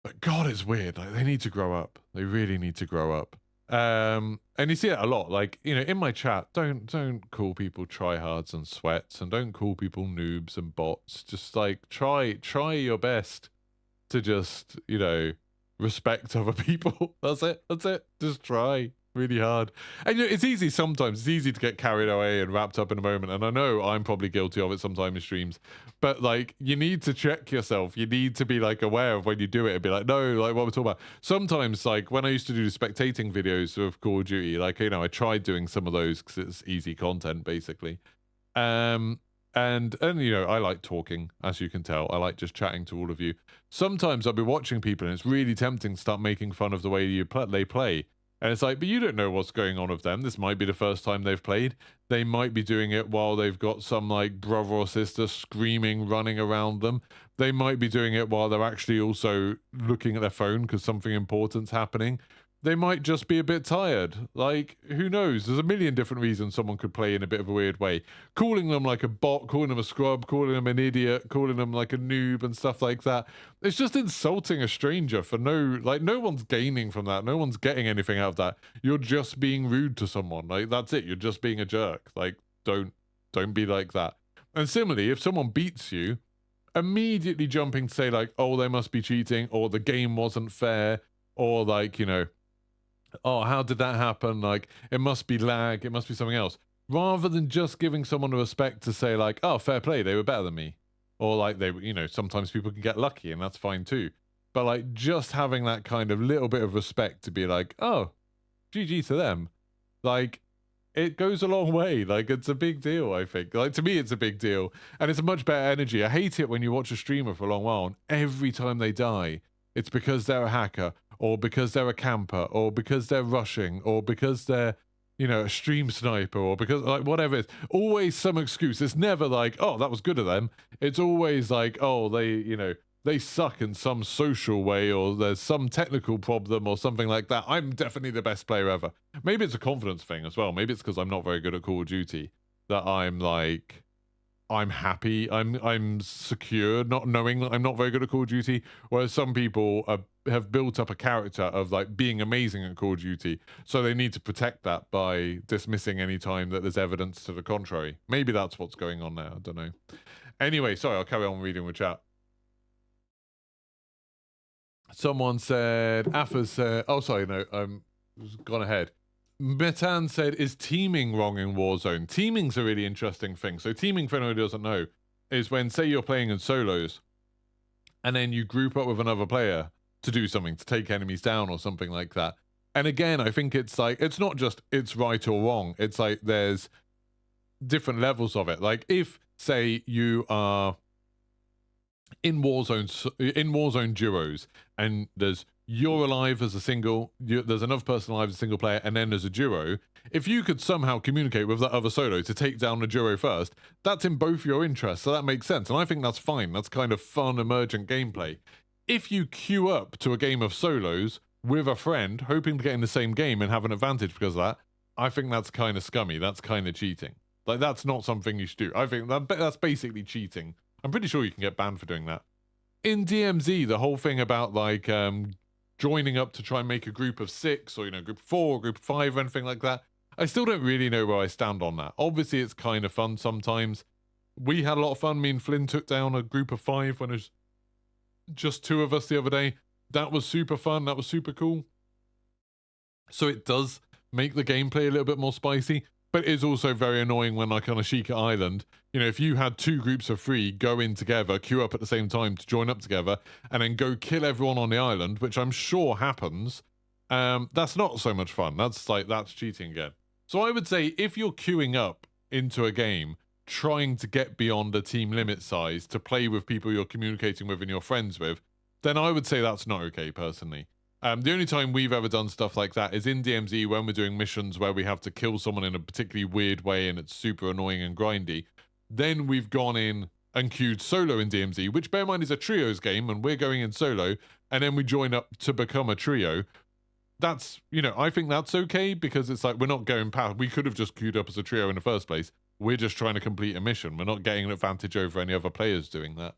But God, it's weird. Like, they need to grow up. They really need to grow up. And you see it a lot. Like, you know, in my chat, don't call people tryhards and sweats, and don't call people noobs and bots. Just like try your best to just, you know, respect other people. That's it. Just try really hard. And you know, it's easy sometimes. It's easy to get carried away and wrapped up in a moment. And I know I'm probably guilty of it sometimes in streams. But like, you need to check yourself. You need to be like aware of when you do it and be like, no, like what we're talking about. Sometimes, like when I used to do spectating videos of Call of Duty, like, you know, I tried doing some of those because it's easy content basically. And you know, I like talking, as you can tell. I like just chatting to all of you. Sometimes I'll be watching people and it's really tempting to start making fun of the way they play. And it's like, but you don't know what's going on with them. This might be the first time they've played. They might be doing it while they've got some like brother or sister screaming, running around them. They might be doing it while they're actually also looking at their phone because something important's happening. They might just be a bit tired. Like, who knows? There's a million different reasons someone could play in a bit of a weird way. Calling them like a bot, calling them a scrub, calling them an idiot, calling them like a noob and stuff like that. It's just insulting a stranger for no one's gaining from that. No one's getting anything out of that. You're just being rude to someone. Like, that's it. You're just being a jerk. Like, don't be like that. And similarly, if someone beats you, immediately jumping to say like, oh, they must be cheating, or the game wasn't fair, or like, oh, how did that happen? Like, it must be lag, it must be something else. Rather than just giving someone the respect to say like, oh, fair play, they were better than me. Or like they, sometimes people can get lucky and that's fine too. But like just having that kind of little bit of respect to be like, oh, GG to them. Like, it goes a long way. Like, it's a big deal, I think. Like, to me, it's a big deal. And it's a much better energy. I hate it when you watch a streamer for a long while and every time they die, it's because they're a hacker, or because they're a camper, or because they're rushing, or because they're, a stream sniper, or because, like, whatever it is. Always some excuse. It's never like, oh, that was good of them. It's always like, oh, they suck in some social way, or there's some technical problem or something like that. I'm definitely the best player ever. Maybe it's a confidence thing as well. Maybe it's because I'm not very good at Call of Duty that I'm like, I'm happy, I'm secure, not knowing that I'm not very good at Call of Duty, whereas some people have built up a character of like being amazing at Call of Duty, so they need to protect that by dismissing any time that there's evidence to the contrary. Maybe that's what's going on now, I don't know. Anyway, sorry, I'll carry on reading the chat. Someone said, Affa said, oh, sorry, no, gone ahead. Metan said, is teaming wrong in Warzone? Teaming's a really interesting thing. So teaming, for anyone who doesn't know, is when, say you're playing in solos, and then you group up with another player to do something, to take enemies down or something like that. And again, I think it's like, it's not just it's right or wrong. It's like there's different levels of it. Like if, say, you are in Warzone duos, and you're alive as a single, there's another person alive as a single player, and then there's a duo. If you could somehow communicate with that other solo to take down the duo first, that's in both your interests, so that makes sense. And I think that's fine. That's kind of fun, emergent gameplay. If you queue up to a game of solos with a friend, hoping to get in the same game and have an advantage because of that, I think that's kind of scummy. That's kind of cheating. Like, that's not something you should do. I think that's basically cheating. I'm pretty sure you can get banned for doing that. In DMZ, the whole thing about like joining up to try and make a group of 6, or group 4, group 5, or anything like that, I still don't really know where I stand on that. Obviously, it's kind of fun sometimes. We had a lot of fun. Me and Flynn took down a group of 5 when it was just 2 of us the other day. That was super fun. That was super cool. So it does make the gameplay a little bit more spicy, but it is also very annoying when, like, on a Sheikah Island, if you had 2 groups of 3 go in together, queue up at the same time to join up together, and then go kill everyone on the island, which I'm sure happens, that's not so much fun. That's cheating again. So I would say if you're queuing up into a game, trying to get beyond a team limit size to play with people you're communicating with and you're friends with, then I would say that's not okay, personally. The only time we've ever done stuff like that is in DMZ, when we're doing missions where we have to kill someone in a particularly weird way and it's super annoying and grindy. Then we've gone in and queued solo in DMZ, which, bear in mind, is a trios game, and we're going in solo, and then we join up to become a trio. That's, I think that's okay, because it's like, we're not going past, we could have just queued up as a trio in the first place. We're just trying to complete a mission. We're not getting an advantage over any other players doing that.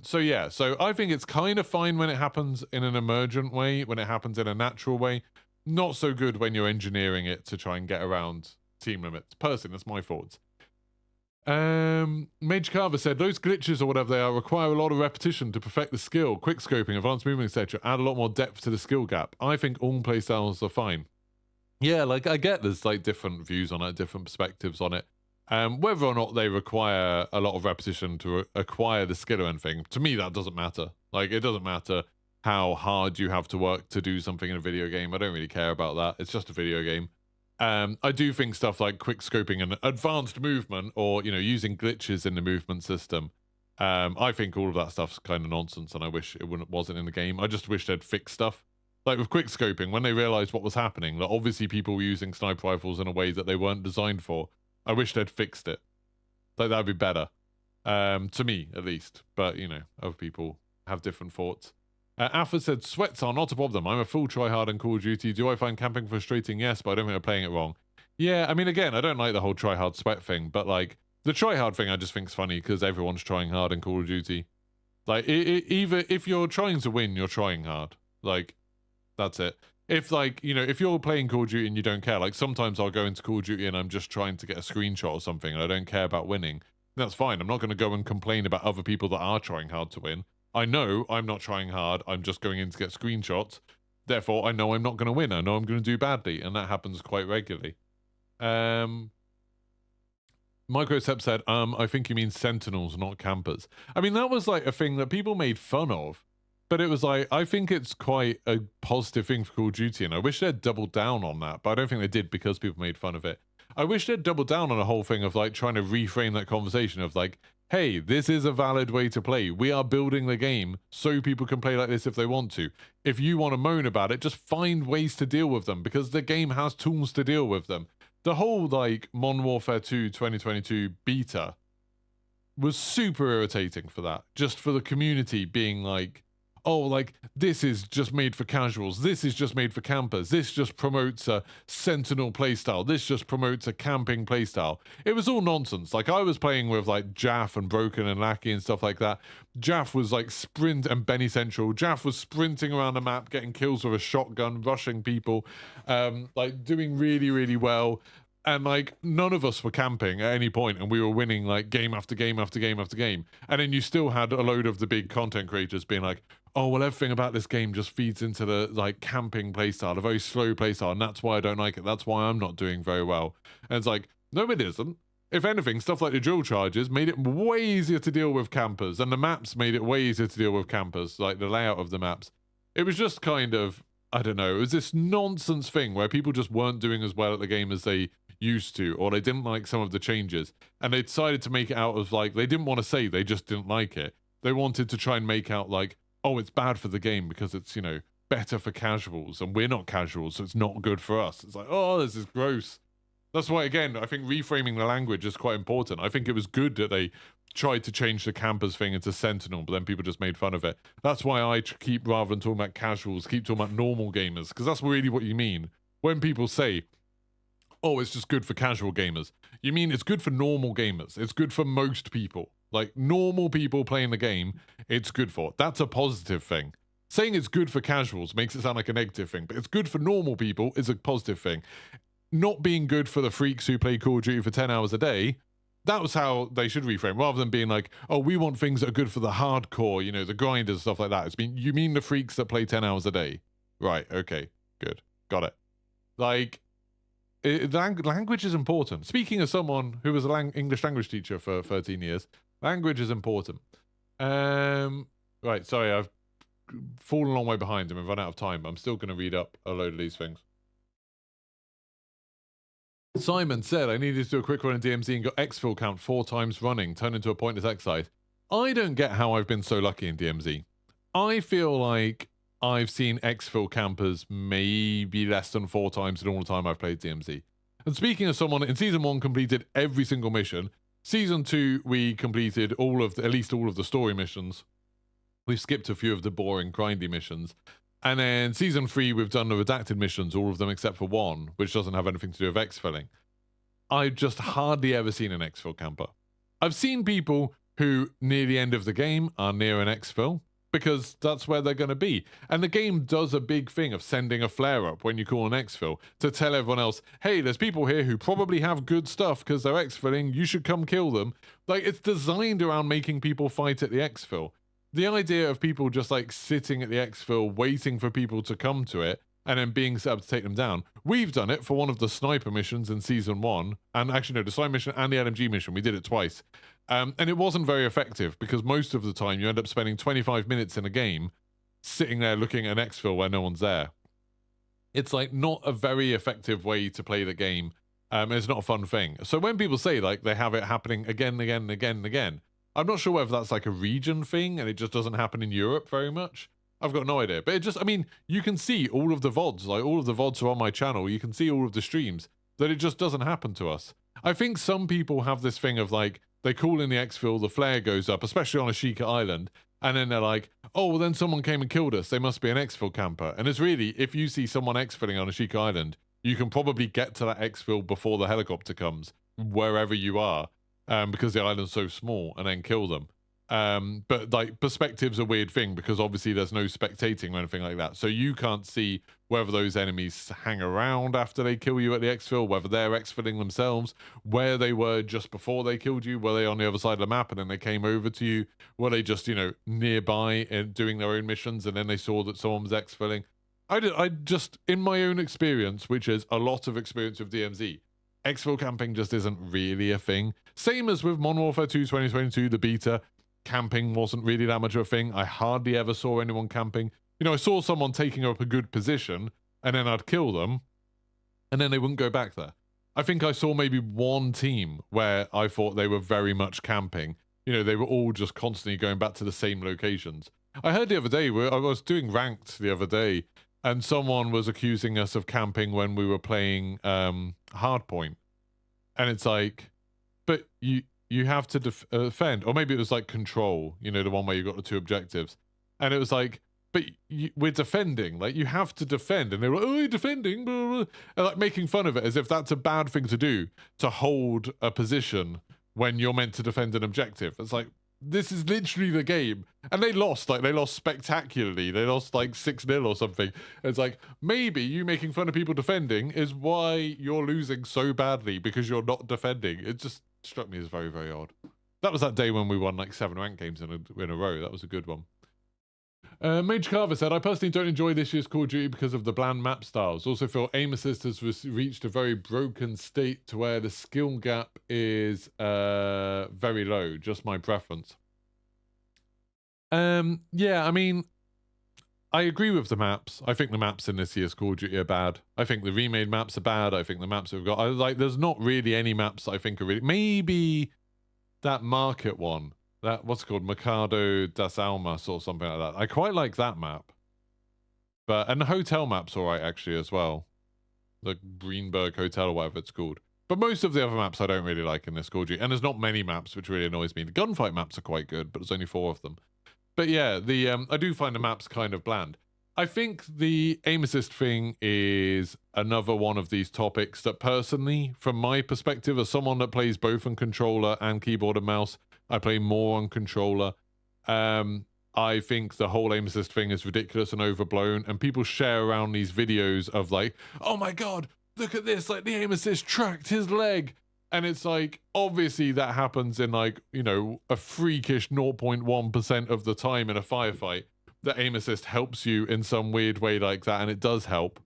So yeah, so I think it's kind of fine when it happens in an emergent way, when it happens in a natural way. Not so good when you're engineering it to try and get around team limits. Personally, that's my thoughts. Mage Carver said, those glitches or whatever they are require a lot of repetition to perfect the skill. Quick scoping, advanced movement, etc. Add a lot more depth to the skill gap. I think all playstyles are fine. Yeah, like, I get there's like different views on it, different perspectives on it. Whether or not they require a lot of repetition to acquire the skill or anything, to me that doesn't matter. Like, it doesn't matter how hard you have to work to do something in a video game. I don't really care about that. It's just a video game. I do think stuff like quick scoping and advanced movement, or, using glitches in the movement system, I think all of that stuff's kind of nonsense, and I wish it wasn't in the game. I just wish they'd fix stuff. Like with quick scoping, when they realized what was happening, that obviously people were using sniper rifles in a way that they weren't designed for. I wish they'd fixed it. Like, that'd be better. To me, at least. But, other people have different thoughts. Alpha said, sweats are not a problem. I'm a full tryhard in Call of Duty. Do I find camping frustrating? Yes, but I don't think I'm playing it wrong. Yeah, I mean, again, I don't like the whole tryhard sweat thing, but, like, the tryhard thing I just think is funny because everyone's trying hard in Call of Duty. Like, either if you're trying to win, you're trying hard. Like, that's it. If, like, if you're playing Call of Duty and you don't care, like, sometimes I'll go into Call of Duty and I'm just trying to get a screenshot or something and I don't care about winning. That's fine. I'm not going to go and complain about other people that are trying hard to win. I know I'm not trying hard. I'm just going in to get screenshots. Therefore, I know I'm not going to win. I know I'm going to do badly, and that happens quite regularly. Microstep said, I think you mean sentinels, not campers. I mean, that was like a thing that people made fun of, but it was like, I think it's quite a positive thing for Call of Duty, and I wish they'd doubled down on that, but I don't think they did because people made fun of it. I wish they'd doubled down on a whole thing of like trying to reframe that conversation of like, hey, this is a valid way to play. We are building the game so people can play like this if they want to. If you want to moan about it, just find ways to deal with them because the game has tools to deal with them. The whole like Modern Warfare 2 2022 beta was super irritating for that. Just for the community being like, oh, like, this is just made for casuals. This is just made for campers. This just promotes a sentinel playstyle. This just promotes a camping playstyle. It was all nonsense. Like, I was playing with, like, Jaff and Broken and Lackey and stuff like that. Jaff was, like, and Benny Central. Jaff was sprinting around the map, getting kills with a shotgun, rushing people, like, doing really, really well. And, like, none of us were camping at any point, and we were winning, like, game after game after game after game. And then you still had a load of the big content creators being like, oh, well, everything about this game just feeds into the, like, camping playstyle, a very slow playstyle, and that's why I don't like it. That's why I'm not doing very well. And it's like, no, it isn't. If anything, stuff like the drill charges made it way easier to deal with campers, and the maps made it way easier to deal with campers, like the layout of the maps. It was just kind of, I don't know, it was this nonsense thing where people just weren't doing as well at the game as they used to, or they didn't like some of the changes, and they decided to make it out of like, they didn't want to say they just didn't like it. They wanted to try and make out like, oh, it's bad for the game because it's, you know, better for casuals, and we're not casuals, so it's not good for us. It's like, oh, this is gross. That's why, again, I think reframing the language is quite important. I think it was good that they tried to change the campers thing into Sentinel, but then people just made fun of it. That's why I keep, rather than talking about casuals, keep talking about normal gamers, because that's really what you mean. When people say, oh, it's just good for casual gamers, you mean it's good for normal gamers. It's good for most people. Like, normal people playing the game, it's good for. That's a positive thing. Saying it's good for casuals makes it sound like a negative thing, but it's good for normal people is a positive thing. Not being good for the freaks who play Call of Duty for 10 hours a day, that was how they should reframe, rather than being like, oh, we want things that are good for the hardcore, you know, the grinders, stuff like that. You mean the freaks that play 10 hours a day? Right, okay, good, got it. Like, language is important. Speaking as someone who was an English language teacher for 13 years, language is important. Right, sorry, I've fallen a long way behind and we've run out of time. I'm still going to read up a load of these things. Simon said, I needed to do a quick run in DMZ and got exfil count 4 times running, turned into a pointless exercise. I don't get how I've been so lucky in DMZ. I feel like I've seen exfil campers maybe less than 4 times in all the time I've played DMZ. And speaking of someone, in Season 1 completed every single mission. Season 2, we completed at least all of the story missions. We've skipped a few of the boring, grindy missions. And then Season 3, we've done the redacted missions, all of them except for one, which doesn't have anything to do with exfilling. I've just hardly ever seen an exfil camper. I've seen people who, near the end of the game, are near an exfil, because that's where they're going to be. And the game does a big thing of sending a flare-up when you call an exfil to tell everyone else, hey, there's people here who probably have good stuff because they're exfilling, you should come kill them. Like, it's designed around making people fight at the exfil. The idea of people just like sitting at the exfil waiting for people to come to it and then being set up to take them down. We've done it for one of the sniper missions in Season 1. And actually, no, the sniper mission and the LMG mission. We did it twice. And it wasn't very effective because most of the time you end up spending 25 minutes in a game sitting there looking at an exfil where no one's there. It's like not a very effective way to play the game. It's not a fun thing. So when people say like they have it happening again and again and again and again, I'm not sure whether that's like a region thing and it just doesn't happen in Europe very much. I've got no idea. But it just, I mean, you can see all of the VODs, like all of the VODs are on my channel. You can see all of the streams, that it just doesn't happen to us. I think some people have this thing of like, they call in the exfil, the flare goes up, especially on Ashika Island, and then they're like, oh, well then someone came and killed us. They must be an exfil camper. And it's really, if you see someone exfilling on Ashika Island, you can probably get to that exfil before the helicopter comes, wherever you are. Because the island's so small, and then kill them. But like perspective's a weird thing because obviously there's no spectating or anything like that. So you can't see whether those enemies hang around after they kill you at the exfil, whether they're exfilling themselves, where they were just before they killed you, were they on the other side of the map and then they came over to you, were they just, nearby and doing their own missions and then they saw that someone was exfilling. I just, in my own experience, which is a lot of experience with DMZ, exfil camping just isn't really a thing. Same as with Modern Warfare 2 2022, the beta. Camping wasn't really that much of a thing. I hardly ever saw anyone camping. I saw someone taking up a good position, and then I'd kill them, and then they wouldn't go back there. I think I saw maybe one team where I thought they were very much camping. They were all just constantly going back to the same locations. I heard the other day, I was doing ranked the other day, and someone was accusing us of camping when we were playing Hardpoint. And it's like, but you have to defend, or maybe it was like Control, the one where you got the two objectives, and it was like, but we're defending, like you have to defend, and they were like, oh, you're defending, blah, blah, blah. And like making fun of it as if that's a bad thing to do, to hold a position when you're meant to defend an objective. It's like, this is literally the game, and they lost spectacularly. They lost like 6-0 or something. It's like, maybe you making fun of people defending is why you're losing so badly, because you're not defending. It just struck me as very, very odd. That was that day when we won like 7 ranked games in a row. That was a good one. Mage Carver said, I personally don't enjoy this year's Call of Duty because of the bland map styles. Also feel aim assist has reached a very broken state to where the skill gap is very low. Just my preference. Yeah, I mean, I agree with the maps. I think the maps in this year's Call of Duty are bad. I think the remade maps are bad. I think the maps we've got, there's not really any maps that I think are really, maybe that market one. That, what's it called? Mercado das Almas or something like that. I quite like that map. And the hotel map's alright actually as well. The Greenberg Hotel or whatever it's called. But most of the other maps I don't really like in this Call of Duty. And there's not many maps, which really annoys me. The gunfight maps are quite good, but there's only 4 of them. But yeah, I do find the maps kind of bland. I think the aim assist thing is another one of these topics that personally, from my perspective, as someone that plays both on controller and keyboard and mouse, I play more on controller. I think the whole aim assist thing is ridiculous and overblown, and people share around these videos of like, oh my god, look at this, like the aim assist tracked his leg. And it's like, obviously that happens in like, a freakish 0.1% of the time in a firefight. The aim assist helps you in some weird way like that, and it does help.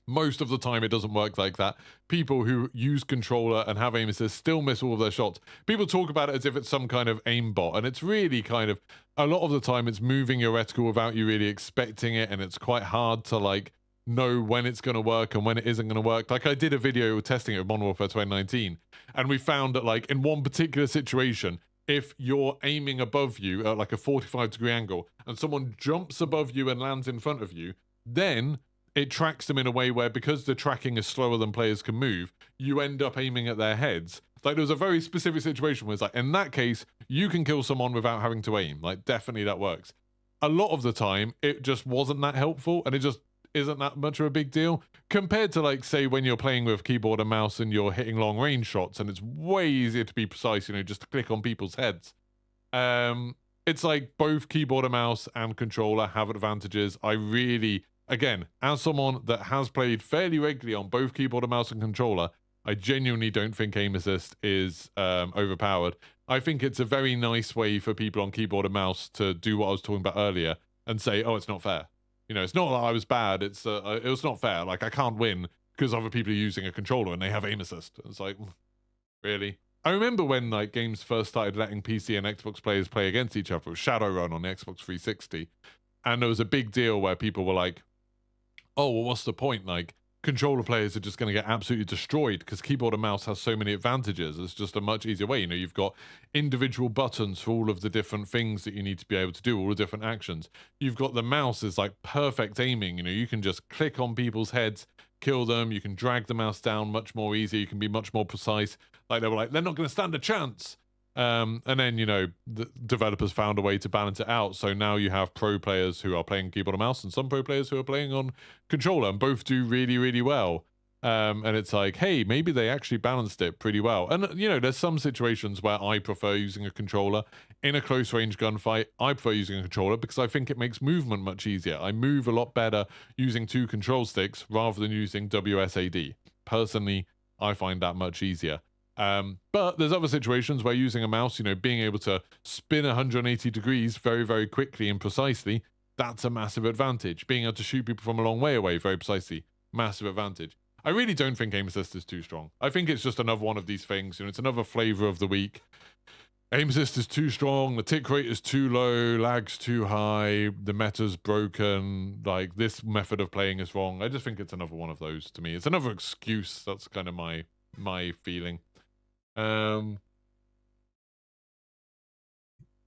Most of the time, it doesn't work like that. People who use controller and have aim assist still miss all of their shots. People talk about it as if it's some kind of aimbot, and it's really kind of, a lot of the time, it's moving your reticle without you really expecting it, and it's quite hard to, like, know when it's going to work and when it isn't going to work. Like, I did a video testing it with Modern Warfare 2019, and we found that, like, in one particular situation, if you're aiming above you at, like, a 45-degree angle, and someone jumps above you and lands in front of you, then it tracks them in a way where, because the tracking is slower than players can move, you end up aiming at their heads. Like, there was a very specific situation where it's like, in that case, you can kill someone without having to aim. Like, definitely that works. A lot of the time, it just wasn't that helpful, and it just isn't that much of a big deal compared to, like, say, when you're playing with keyboard and mouse and you're hitting long range shots, and it's way easier to be precise, just to click on people's heads. It's like both keyboard and mouse and controller have advantages. I really, again, as someone that has played fairly regularly on both keyboard and mouse and controller, I genuinely don't think aim assist is overpowered. I think it's a very nice way for people on keyboard and mouse to do what I was talking about earlier and say, oh, it's not fair. It's not that I was bad. It was not fair. Like, I can't win because other people are using a controller and they have aim assist. It's like, really? I remember when, like, games first started letting PC and Xbox players play against each other. It was Shadowrun on the Xbox 360. And there was a big deal where people were like, oh, well, what's the point? Like, controller players are just going to get absolutely destroyed because keyboard and mouse has so many advantages. It's just a much easier way. You've got individual buttons for all of the different things that you need to be able to do, all the different actions. You've got the mouse is like perfect aiming. You can just click on people's heads, kill them. You can drag the mouse down much more easy. You can be much more precise. Like, they were like, they're not going to stand a chance. And then, the developers found a way to balance it out. So now you have pro players who are playing keyboard and mouse and some pro players who are playing on controller, and both do really, really well. And it's like, hey, maybe they actually balanced it pretty well. And, there's some situations where I prefer using a controller. In a close range gunfight, I prefer using a controller because I think it makes movement much easier. I move a lot better using 2 control sticks rather than using WSAD. Personally, I find that much easier. But there's other situations where using a mouse, being able to spin 180 degrees very, very quickly and precisely, that's a massive advantage. Being able to shoot people from a long way away very precisely, massive advantage. I really don't think aim assist is too strong. I think it's just another one of these things. It's another flavor of the week. Aim assist is too strong. The tick rate is too low. Lag's too high. The meta's broken. Like, this method of playing is wrong. I just think it's another one of those to me. It's another excuse. That's kind of my feeling.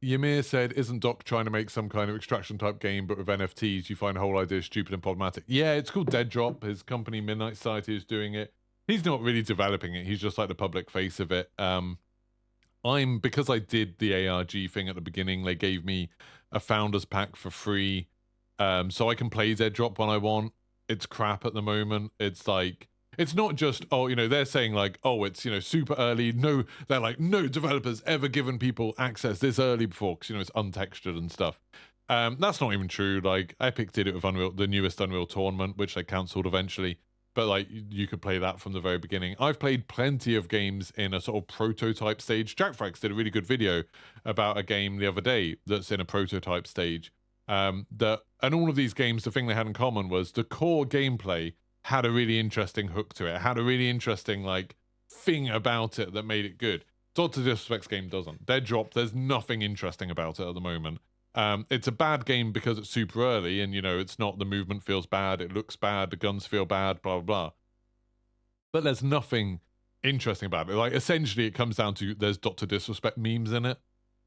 Ymir said, isn't Doc trying to make some kind of extraction type game, but with NFTs? You find the whole idea stupid and problematic. Yeah, it's called Dead Drop. His company, Midnight Society, is doing it. He's not really developing it. He's just like the public face of it. Because I did the ARG thing at the beginning, they gave me a founder's pack for free. So I can play Dead Drop when I want. It's crap at the moment. It's like, it's not just, they're saying like, it's, super early. No, they're like, no developers ever given people access this early before because, it's untextured and stuff. That's not even true. Like, Epic did it with Unreal, the newest Unreal Tournament, which they cancelled eventually. But, like, you could play that from the very beginning. I've played plenty of games in a sort of prototype stage. Jack Frax did a really good video about a game the other day that's in a prototype stage. And all of these games, the thing they had in common was the core gameplay had a really interesting hook to it. It had a really interesting, like, thing about it that made it good. Dr. Disrespect's game doesn't. Dead Drop, there's nothing interesting about it at the moment. It's a bad game because it's super early and, it's not, the movement feels bad, it looks bad, the guns feel bad, blah, blah, blah. But there's nothing interesting about it. Like, essentially, it comes down to there's Dr. Disrespect memes in it.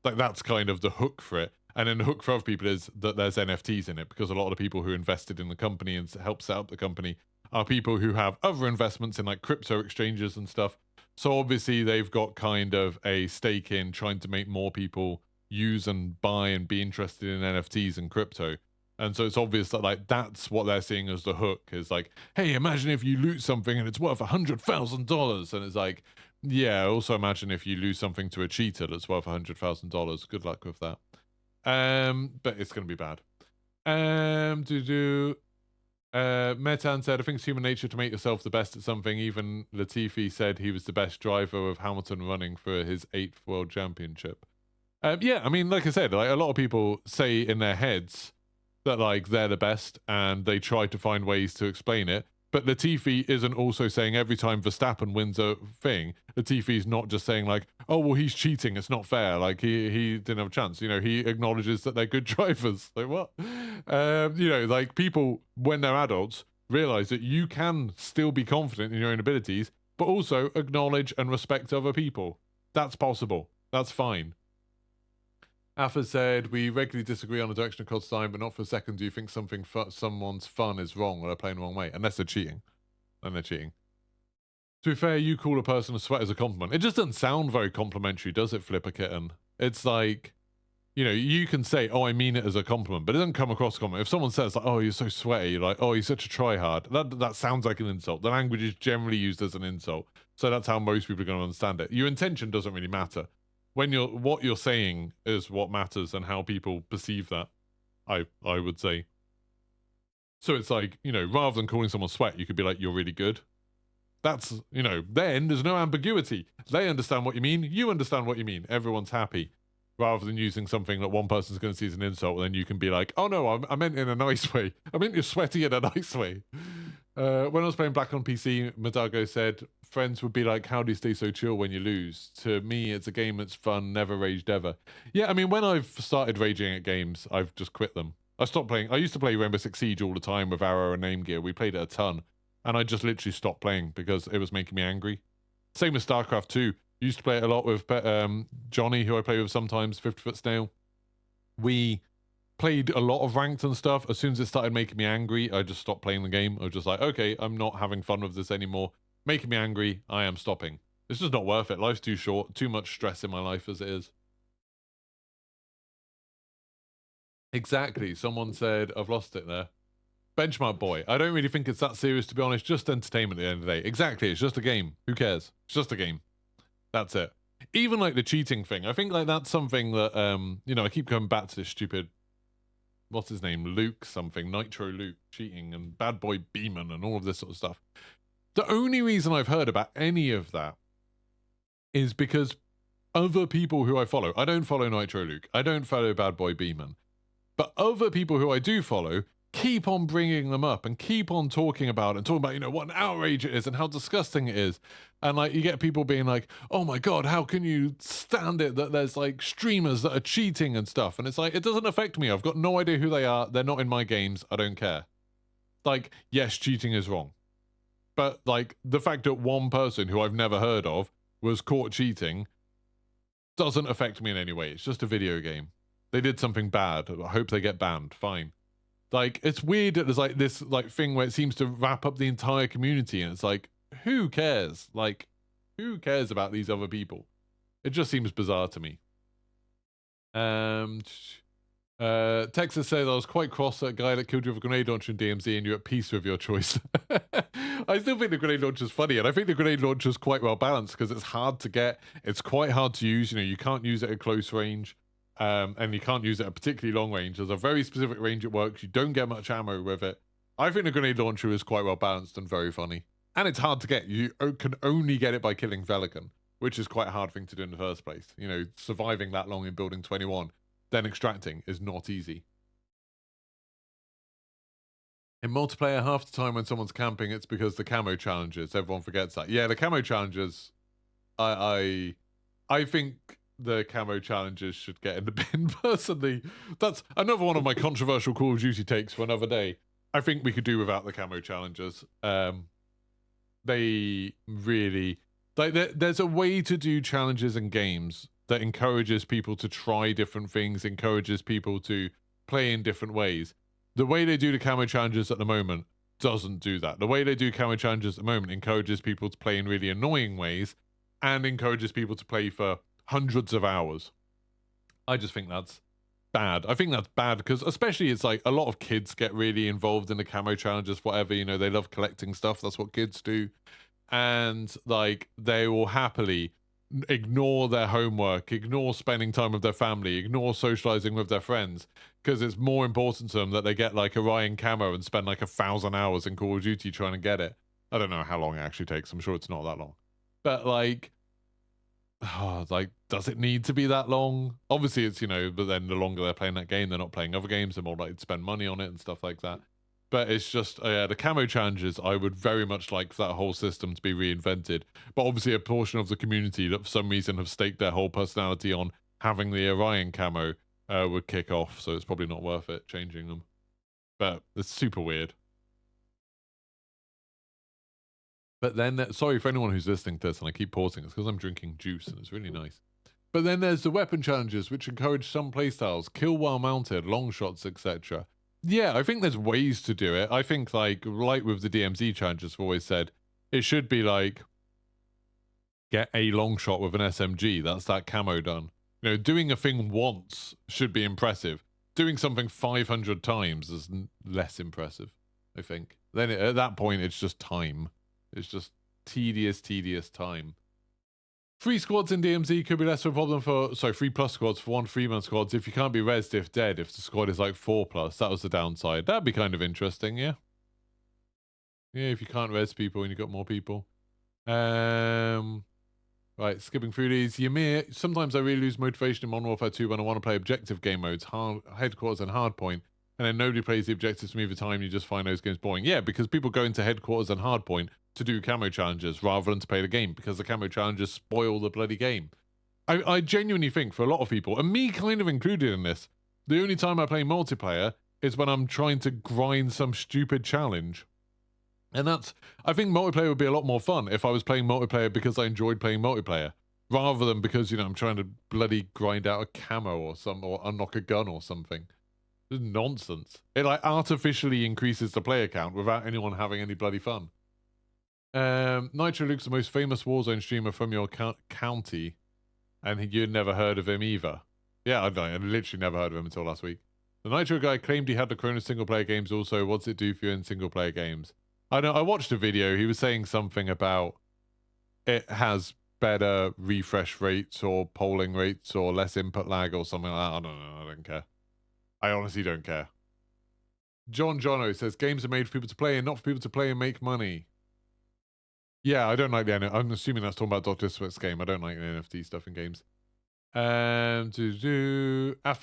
Like, that's kind of the hook for it. And then the hook for other people is that there's NFTs in it because a lot of the people who invested in the company and helped set up the company are people who have other investments in, like, crypto exchanges and stuff. So obviously they've got kind of a stake in trying to make more people use and buy and be interested in NFTs and crypto. And so it's obvious that, like, that's what they're seeing as the hook, is like, hey, imagine if you loot something and it's worth $100,000. And it's like, yeah, also imagine if you lose something to a cheater that's worth $100,000. Good luck with that. But it's going to be bad. Metan said, I think it's human nature to make yourself the best at something. Even Latifi said he was the best driver of Hamilton running for his 8th world championship. Yeah, I mean, like I said, like, a lot of people say in their heads that, like, they're the best and they try to find ways to explain it. But Latifi isn't also saying every time Verstappen wins a thing, Latifi's not just saying, like, oh, well, he's cheating, it's not fair. Like, he didn't have a chance. He acknowledges that they're good drivers. Like, what? Like, people, when they're adults, realize that you can still be confident in your own abilities, but also acknowledge and respect other people. That's possible. That's fine. Affa said, we regularly disagree on the direction of COD's time, but not for a second do you think someone's fun is wrong or they're playing the wrong way. Unless they're cheating. And they're cheating. To be fair, you call a person a sweat as a compliment. It just doesn't sound very complimentary, does it, Flipper Kitten? It's like, you can say, oh, I mean it as a compliment, but it doesn't come across as a compliment. If someone says, like, oh, you're so sweaty, you're like, oh, you're such a tryhard, that sounds like an insult. The language is generally used as an insult. So that's how most people are going to understand it. Your intention doesn't really matter. What you're saying is what matters and how people perceive that, I would say. So it's like, rather than calling someone sweat, you could be like, you're really good. That's, then there's no ambiguity. They understand what you mean. You understand what you mean. Everyone's happy. Rather than using something that one person's going to see as an insult, and then you can be like, oh no, I meant in a nice way. I meant you're sweaty in a nice way. When I was playing Black on PC, Madago said, friends would be like, how do you stay so chill when you lose? To me, it's a game that's fun, never raged ever. Yeah, I mean, when I've started raging at games, I've just quit them. I stopped playing. I used to play Rainbow Six Siege all the time with Arrow and Name Gear. We played it a ton. And I just literally stopped playing because it was making me angry. Same with StarCraft 2. Used to play it a lot with Johnny, who I play with sometimes, 50 Foot Snail. We played a lot of ranked and stuff. As soon as it started making me angry, I just stopped playing the game. I was just like, okay, I'm not having fun with this anymore. Making me angry, I am stopping. It's just not worth it. Life's too short. Too much stress in my life as it is. Exactly. Someone said, I've lost it there. Benchmark boy. I don't really think it's that serious, to be honest. Just entertainment at the end of the day. Exactly. It's just a game. Who cares? It's just a game. That's it. Even like the cheating thing. I think like that's something that, you know, I keep coming back to this stupid, what's his name? Luke something. Nitro Luke cheating and Bad Boy Beeman and all of this sort of stuff. The only reason I've heard about any of that is because other people who I follow, I don't follow Nitro Luke, I don't follow Bad Boy Beeman, but other people who I do follow keep on bringing them up and keep on talking about it and talking about, you know, what an outrage it is and how disgusting it is. And like, you get people being like, oh my God, how can you stand it that there's like streamers that are cheating and stuff? And it's like, it doesn't affect me. I've got no idea who they are. They're not in my games. I don't care. Like, yes, cheating is wrong. But like the fact that one person who I've never heard of was caught cheating doesn't affect me in any way. It's just a video game. They did something bad. I hope they get banned. Fine. Like, it's weird that there's like this like thing where it seems to wrap up the entire community, and it's like, who cares? Like, who cares about these other people? It just seems bizarre to me. Texas says, I was quite cross at a guy that killed you with a grenade launcher in DMZ and you're at peace with your choice. I still think the grenade launcher is funny, and I think the grenade launcher is quite well balanced because it's hard to get. It's quite hard to use. You know, you can't use it at close range. And you can't use it at particularly long range. There's a very specific range it works. You don't get much ammo with it. I think the grenade launcher is quite well balanced and very funny. And it's hard to get. You can only get it by killing Velikan, which is quite a hard thing to do in the first place. You know, surviving that long in building 21, then extracting is not easy. In multiplayer, half the time when someone's camping, it's because the camo challenges. Everyone forgets that. Yeah, the camo challenges, I think the camo challenges should get in the bin, personally. That's another one of my controversial Call of Duty takes for another day. I think we could do without the camo challenges. They really... like, there's a way to do challenges in games that encourages people to try different things, encourages people to play in different ways. The way they do the camo challenges at the moment doesn't do that. The way they do camo challenges at the moment encourages people to play in really annoying ways and encourages people to play for hundreds of hours. I just think that's bad. I think that's bad because especially it's like a lot of kids get really involved in the camo challenges, whatever, you know, they love collecting stuff. That's what kids do. And like, they will happily ignore their homework, ignore spending time with their family, ignore socializing with their friends because it's more important to them that they get like Orion camo and spend like 1,000 hours in Call of Duty trying to get it. I don't know how long it actually takes. I'm sure it's not that long. But like, like, does it need to be that long? Obviously, it's, you know, but then the longer they're playing that game, they're not playing other games, they're more likely to spend money on it and stuff like that. But it's just, the camo challenges, I would very much like that whole system to be reinvented. But obviously, a portion of the community that for some reason have staked their whole personality on having the Orion camo would kick off, so it's probably not worth it changing them. But it's super weird. But then, sorry for anyone who's listening to this, and I keep pausing, it's because I'm drinking juice, and it's really nice. But then there's the weapon challenges, which encourage some playstyles, kill while mounted, long shots, etc. Yeah, I think there's ways to do it. I think, like with the DMZ challenges, I've always said, it should be like, get a long shot with an SMG, that's that camo done. You know, doing a thing once should be impressive. Doing something 500 times is less impressive, I think. Then at that point, it's just time. It's just tedious time. 3 squads in DMZ could be less of a problem for... sorry, 3+ squads for 1 3-man squads if you can't be rezzed if dead, if the squad is like 4+. That was the downside. That'd be kind of interesting, yeah? Yeah, if you can't res people and you've got more people. Right, skipping through these. Ymir, sometimes I really lose motivation in Modern Warfare 2 when I want to play objective game modes, Headquarters and Hardpoint, and then nobody plays the objectives from either time, you just find those games boring. Yeah, because people go into Headquarters and Hardpoint to do camo challenges rather than to play the game, because the camo challenges spoil the bloody game. I genuinely think for a lot of people, and me kind of included in this, the only time I play multiplayer is when I'm trying to grind some stupid challenge. And that's, I think multiplayer would be a lot more fun if I was playing multiplayer because I enjoyed playing multiplayer, rather than because, you know, I'm trying to bloody grind out a camo or unlock a gun or something. This is nonsense. It like artificially increases the player count without anyone having any bloody fun. Nitro Luke's the most famous Warzone streamer from your county, and you'd never heard of him either. Yeah, I literally never heard of him until last week. The Nitro guy claimed he had the Corona single-player games also. What's it do for you in single-player games? I know, I watched a video. He was saying something about it has better refresh rates or polling rates or less input lag or something like that. I don't know. I don't care. I honestly don't care. John Jono says, games are made for people to play and not for people to play and make money. Yeah, I don't like the NFT. I'm assuming that's talking about Dr. Sweat's game. I don't like the NFT stuff in games. After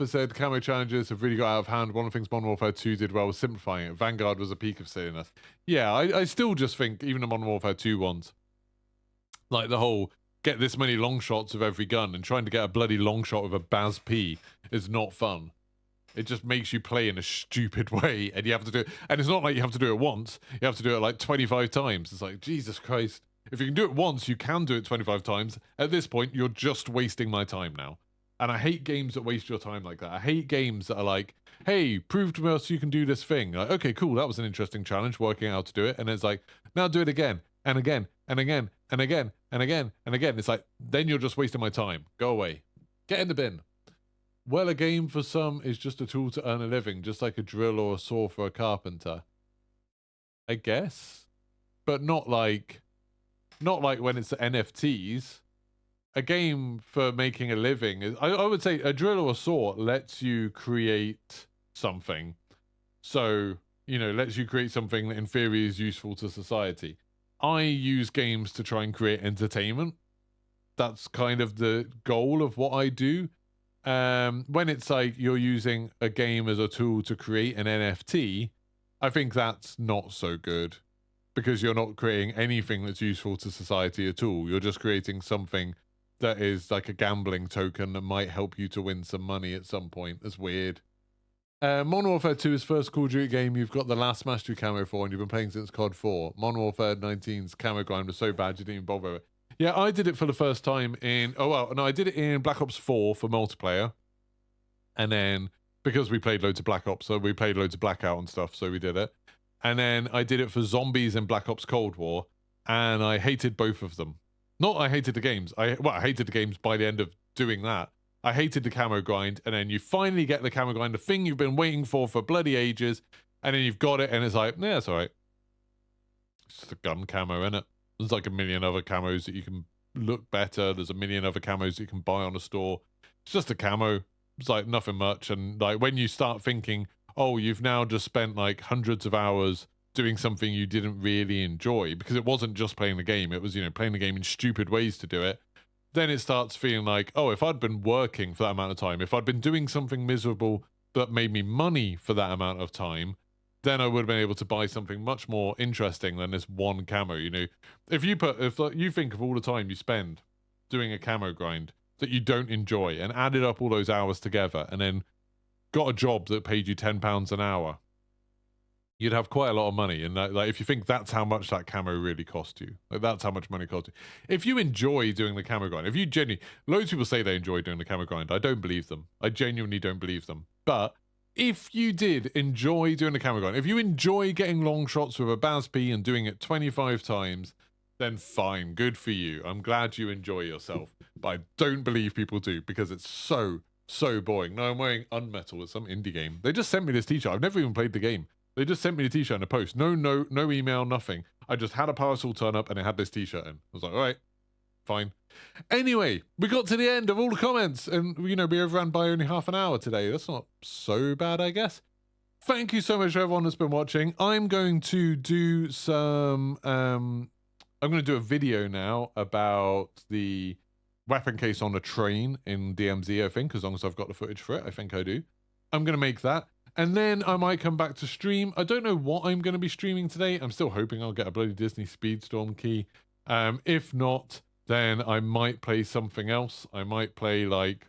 said, camo challenges have really got out of hand. One of the things Modern Warfare 2 did well was simplifying it. Vanguard was a peak of silliness. Yeah, I still just think, even the Modern Warfare 2 ones, like the whole get this many long shots of every gun and trying to get a bloody long shot with a Baz P is not fun. It just makes you play in a stupid way, and you have to do it. And it's not like you have to do it once. You have to do it like 25 times. It's like, Jesus Christ. If you can do it once, you can do it 25 times. At this point, you're just wasting my time now. And I hate games that waste your time like that. I hate games that are like, hey, prove to us you can do this thing. Like, okay, cool, that was an interesting challenge, working out how to do it. And it's like, now do it again, and again, and again, and again, and again, and again. It's like, then you're just wasting my time. Go away. Get in the bin. Well, a game for some is just a tool to earn a living, just like a drill or a saw for a carpenter. I guess. But not like when it's NFTs. A game for making a living is, I would say a drill or a saw lets you create something. So, you know, lets you create something that in theory is useful to society. I use games to try and create entertainment. That's kind of the goal of what I do. When it's like you're using a game as a tool to create an NFT, I think that's not so good, because you're not creating anything that's useful to society at all. You're just creating something that is like a gambling token that might help you to win some money at some point. That's weird. Modern Warfare 2 is first Call of Duty game you've got the last Mastery camo for, and you've been playing since COD 4. Modern Warfare 19's camo grind was so bad you didn't even bother with it. Yeah, I did it for the first time in... Oh, well, no, I did it in Black Ops 4 for multiplayer. And then, because we played loads of Black Ops, so we played loads of Blackout and stuff, so we did it. And then I did it for Zombies in Black Ops Cold War, and I hated both of them. Not I hated the games. I hated the games by the end of doing that. I hated the camo grind, and then you finally get the camo grind, the thing you've been waiting for bloody ages, and then you've got it, and it's like, yeah, it's all right. It's just a gun camo, innit? There's like a million other camos that you can look better. There's a million other camos that you can buy on a store. It's just a camo. It's like nothing much. And like when you start thinking, oh, you've now just spent like hundreds of hours doing something you didn't really enjoy, because it wasn't just playing the game. It was, you know, playing the game in stupid ways to do it. Then it starts feeling like, oh, if I'd been working for that amount of time, if I'd been doing something miserable that made me money for that amount of time, then I would have been able to buy something much more interesting than this one camo. You know, if you think of all the time you spend doing a camo grind that you don't enjoy and added up all those hours together and then got a job that paid you £10 an hour, you'd have quite a lot of money. And that, like, if you think that's how much that camo really cost you, like that's how much money it cost you. If you enjoy doing the camo grind, if you genuinely, loads of people say they enjoy doing the camo grind. I don't believe them. I genuinely don't believe them. But if you did enjoy doing the camo grind, if you enjoy getting long shots with a Baz P and doing it 25 times, then fine, good for you. I'm glad you enjoy yourself. But I don't believe people do, because it's so boring. No, I'm wearing Unmetal. It's some indie game. They just sent me this t-shirt. I've never even played the game. They just sent me the t-shirt in a post. No email, nothing. I just had a parcel turn up and it had this t-shirt in. I was like, all right, fine. Anyway, we got to the end of all the comments, and, you know, we overran by only half an hour today. That's not so bad, I guess. Thank you so much for everyone that's been watching. I'm going to do some... I'm going to do a video now about the weapon case on a train in DMZ, I think, as long as I've got the footage for it. I think I do. I'm going to make that. And then I might come back to stream. I don't know what I'm going to be streaming today. I'm still hoping I'll get a bloody Disney Speedstorm key. If not, then I might play something else. I might play, like,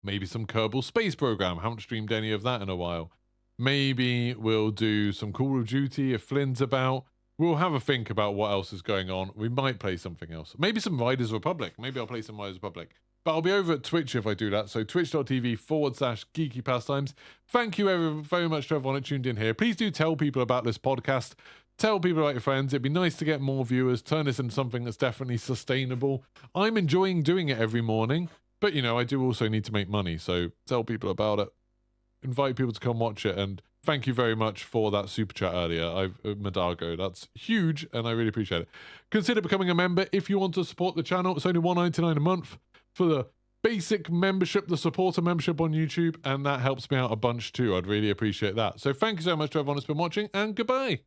maybe some Kerbal Space Program. Haven't streamed any of that in a while. Maybe we'll do some Call of Duty if Flynn's about. We'll have a think about what else is going on. We might play something else. Maybe some Riders Republic. Maybe I'll play some Riders Republic. But I'll be over at Twitch if I do that. So twitch.tv/Geeky Pastimes. Thank you very much to everyone that tuned in here. Please do tell people about this podcast. Tell people about your friends. It'd be nice to get more viewers. Turn this into something that's definitely sustainable. I'm enjoying doing it every morning. But, you know, I do also need to make money. So tell people about it. invite people to come watch it. And thank you very much for that super chat earlier, Madago. That's huge, and I really appreciate it. Consider becoming a member if you want to support the channel. It's only $1.99 a month for the basic membership, the supporter membership on YouTube, and that helps me out a bunch too. I'd really appreciate that. So thank you so much to everyone that's been watching, and goodbye.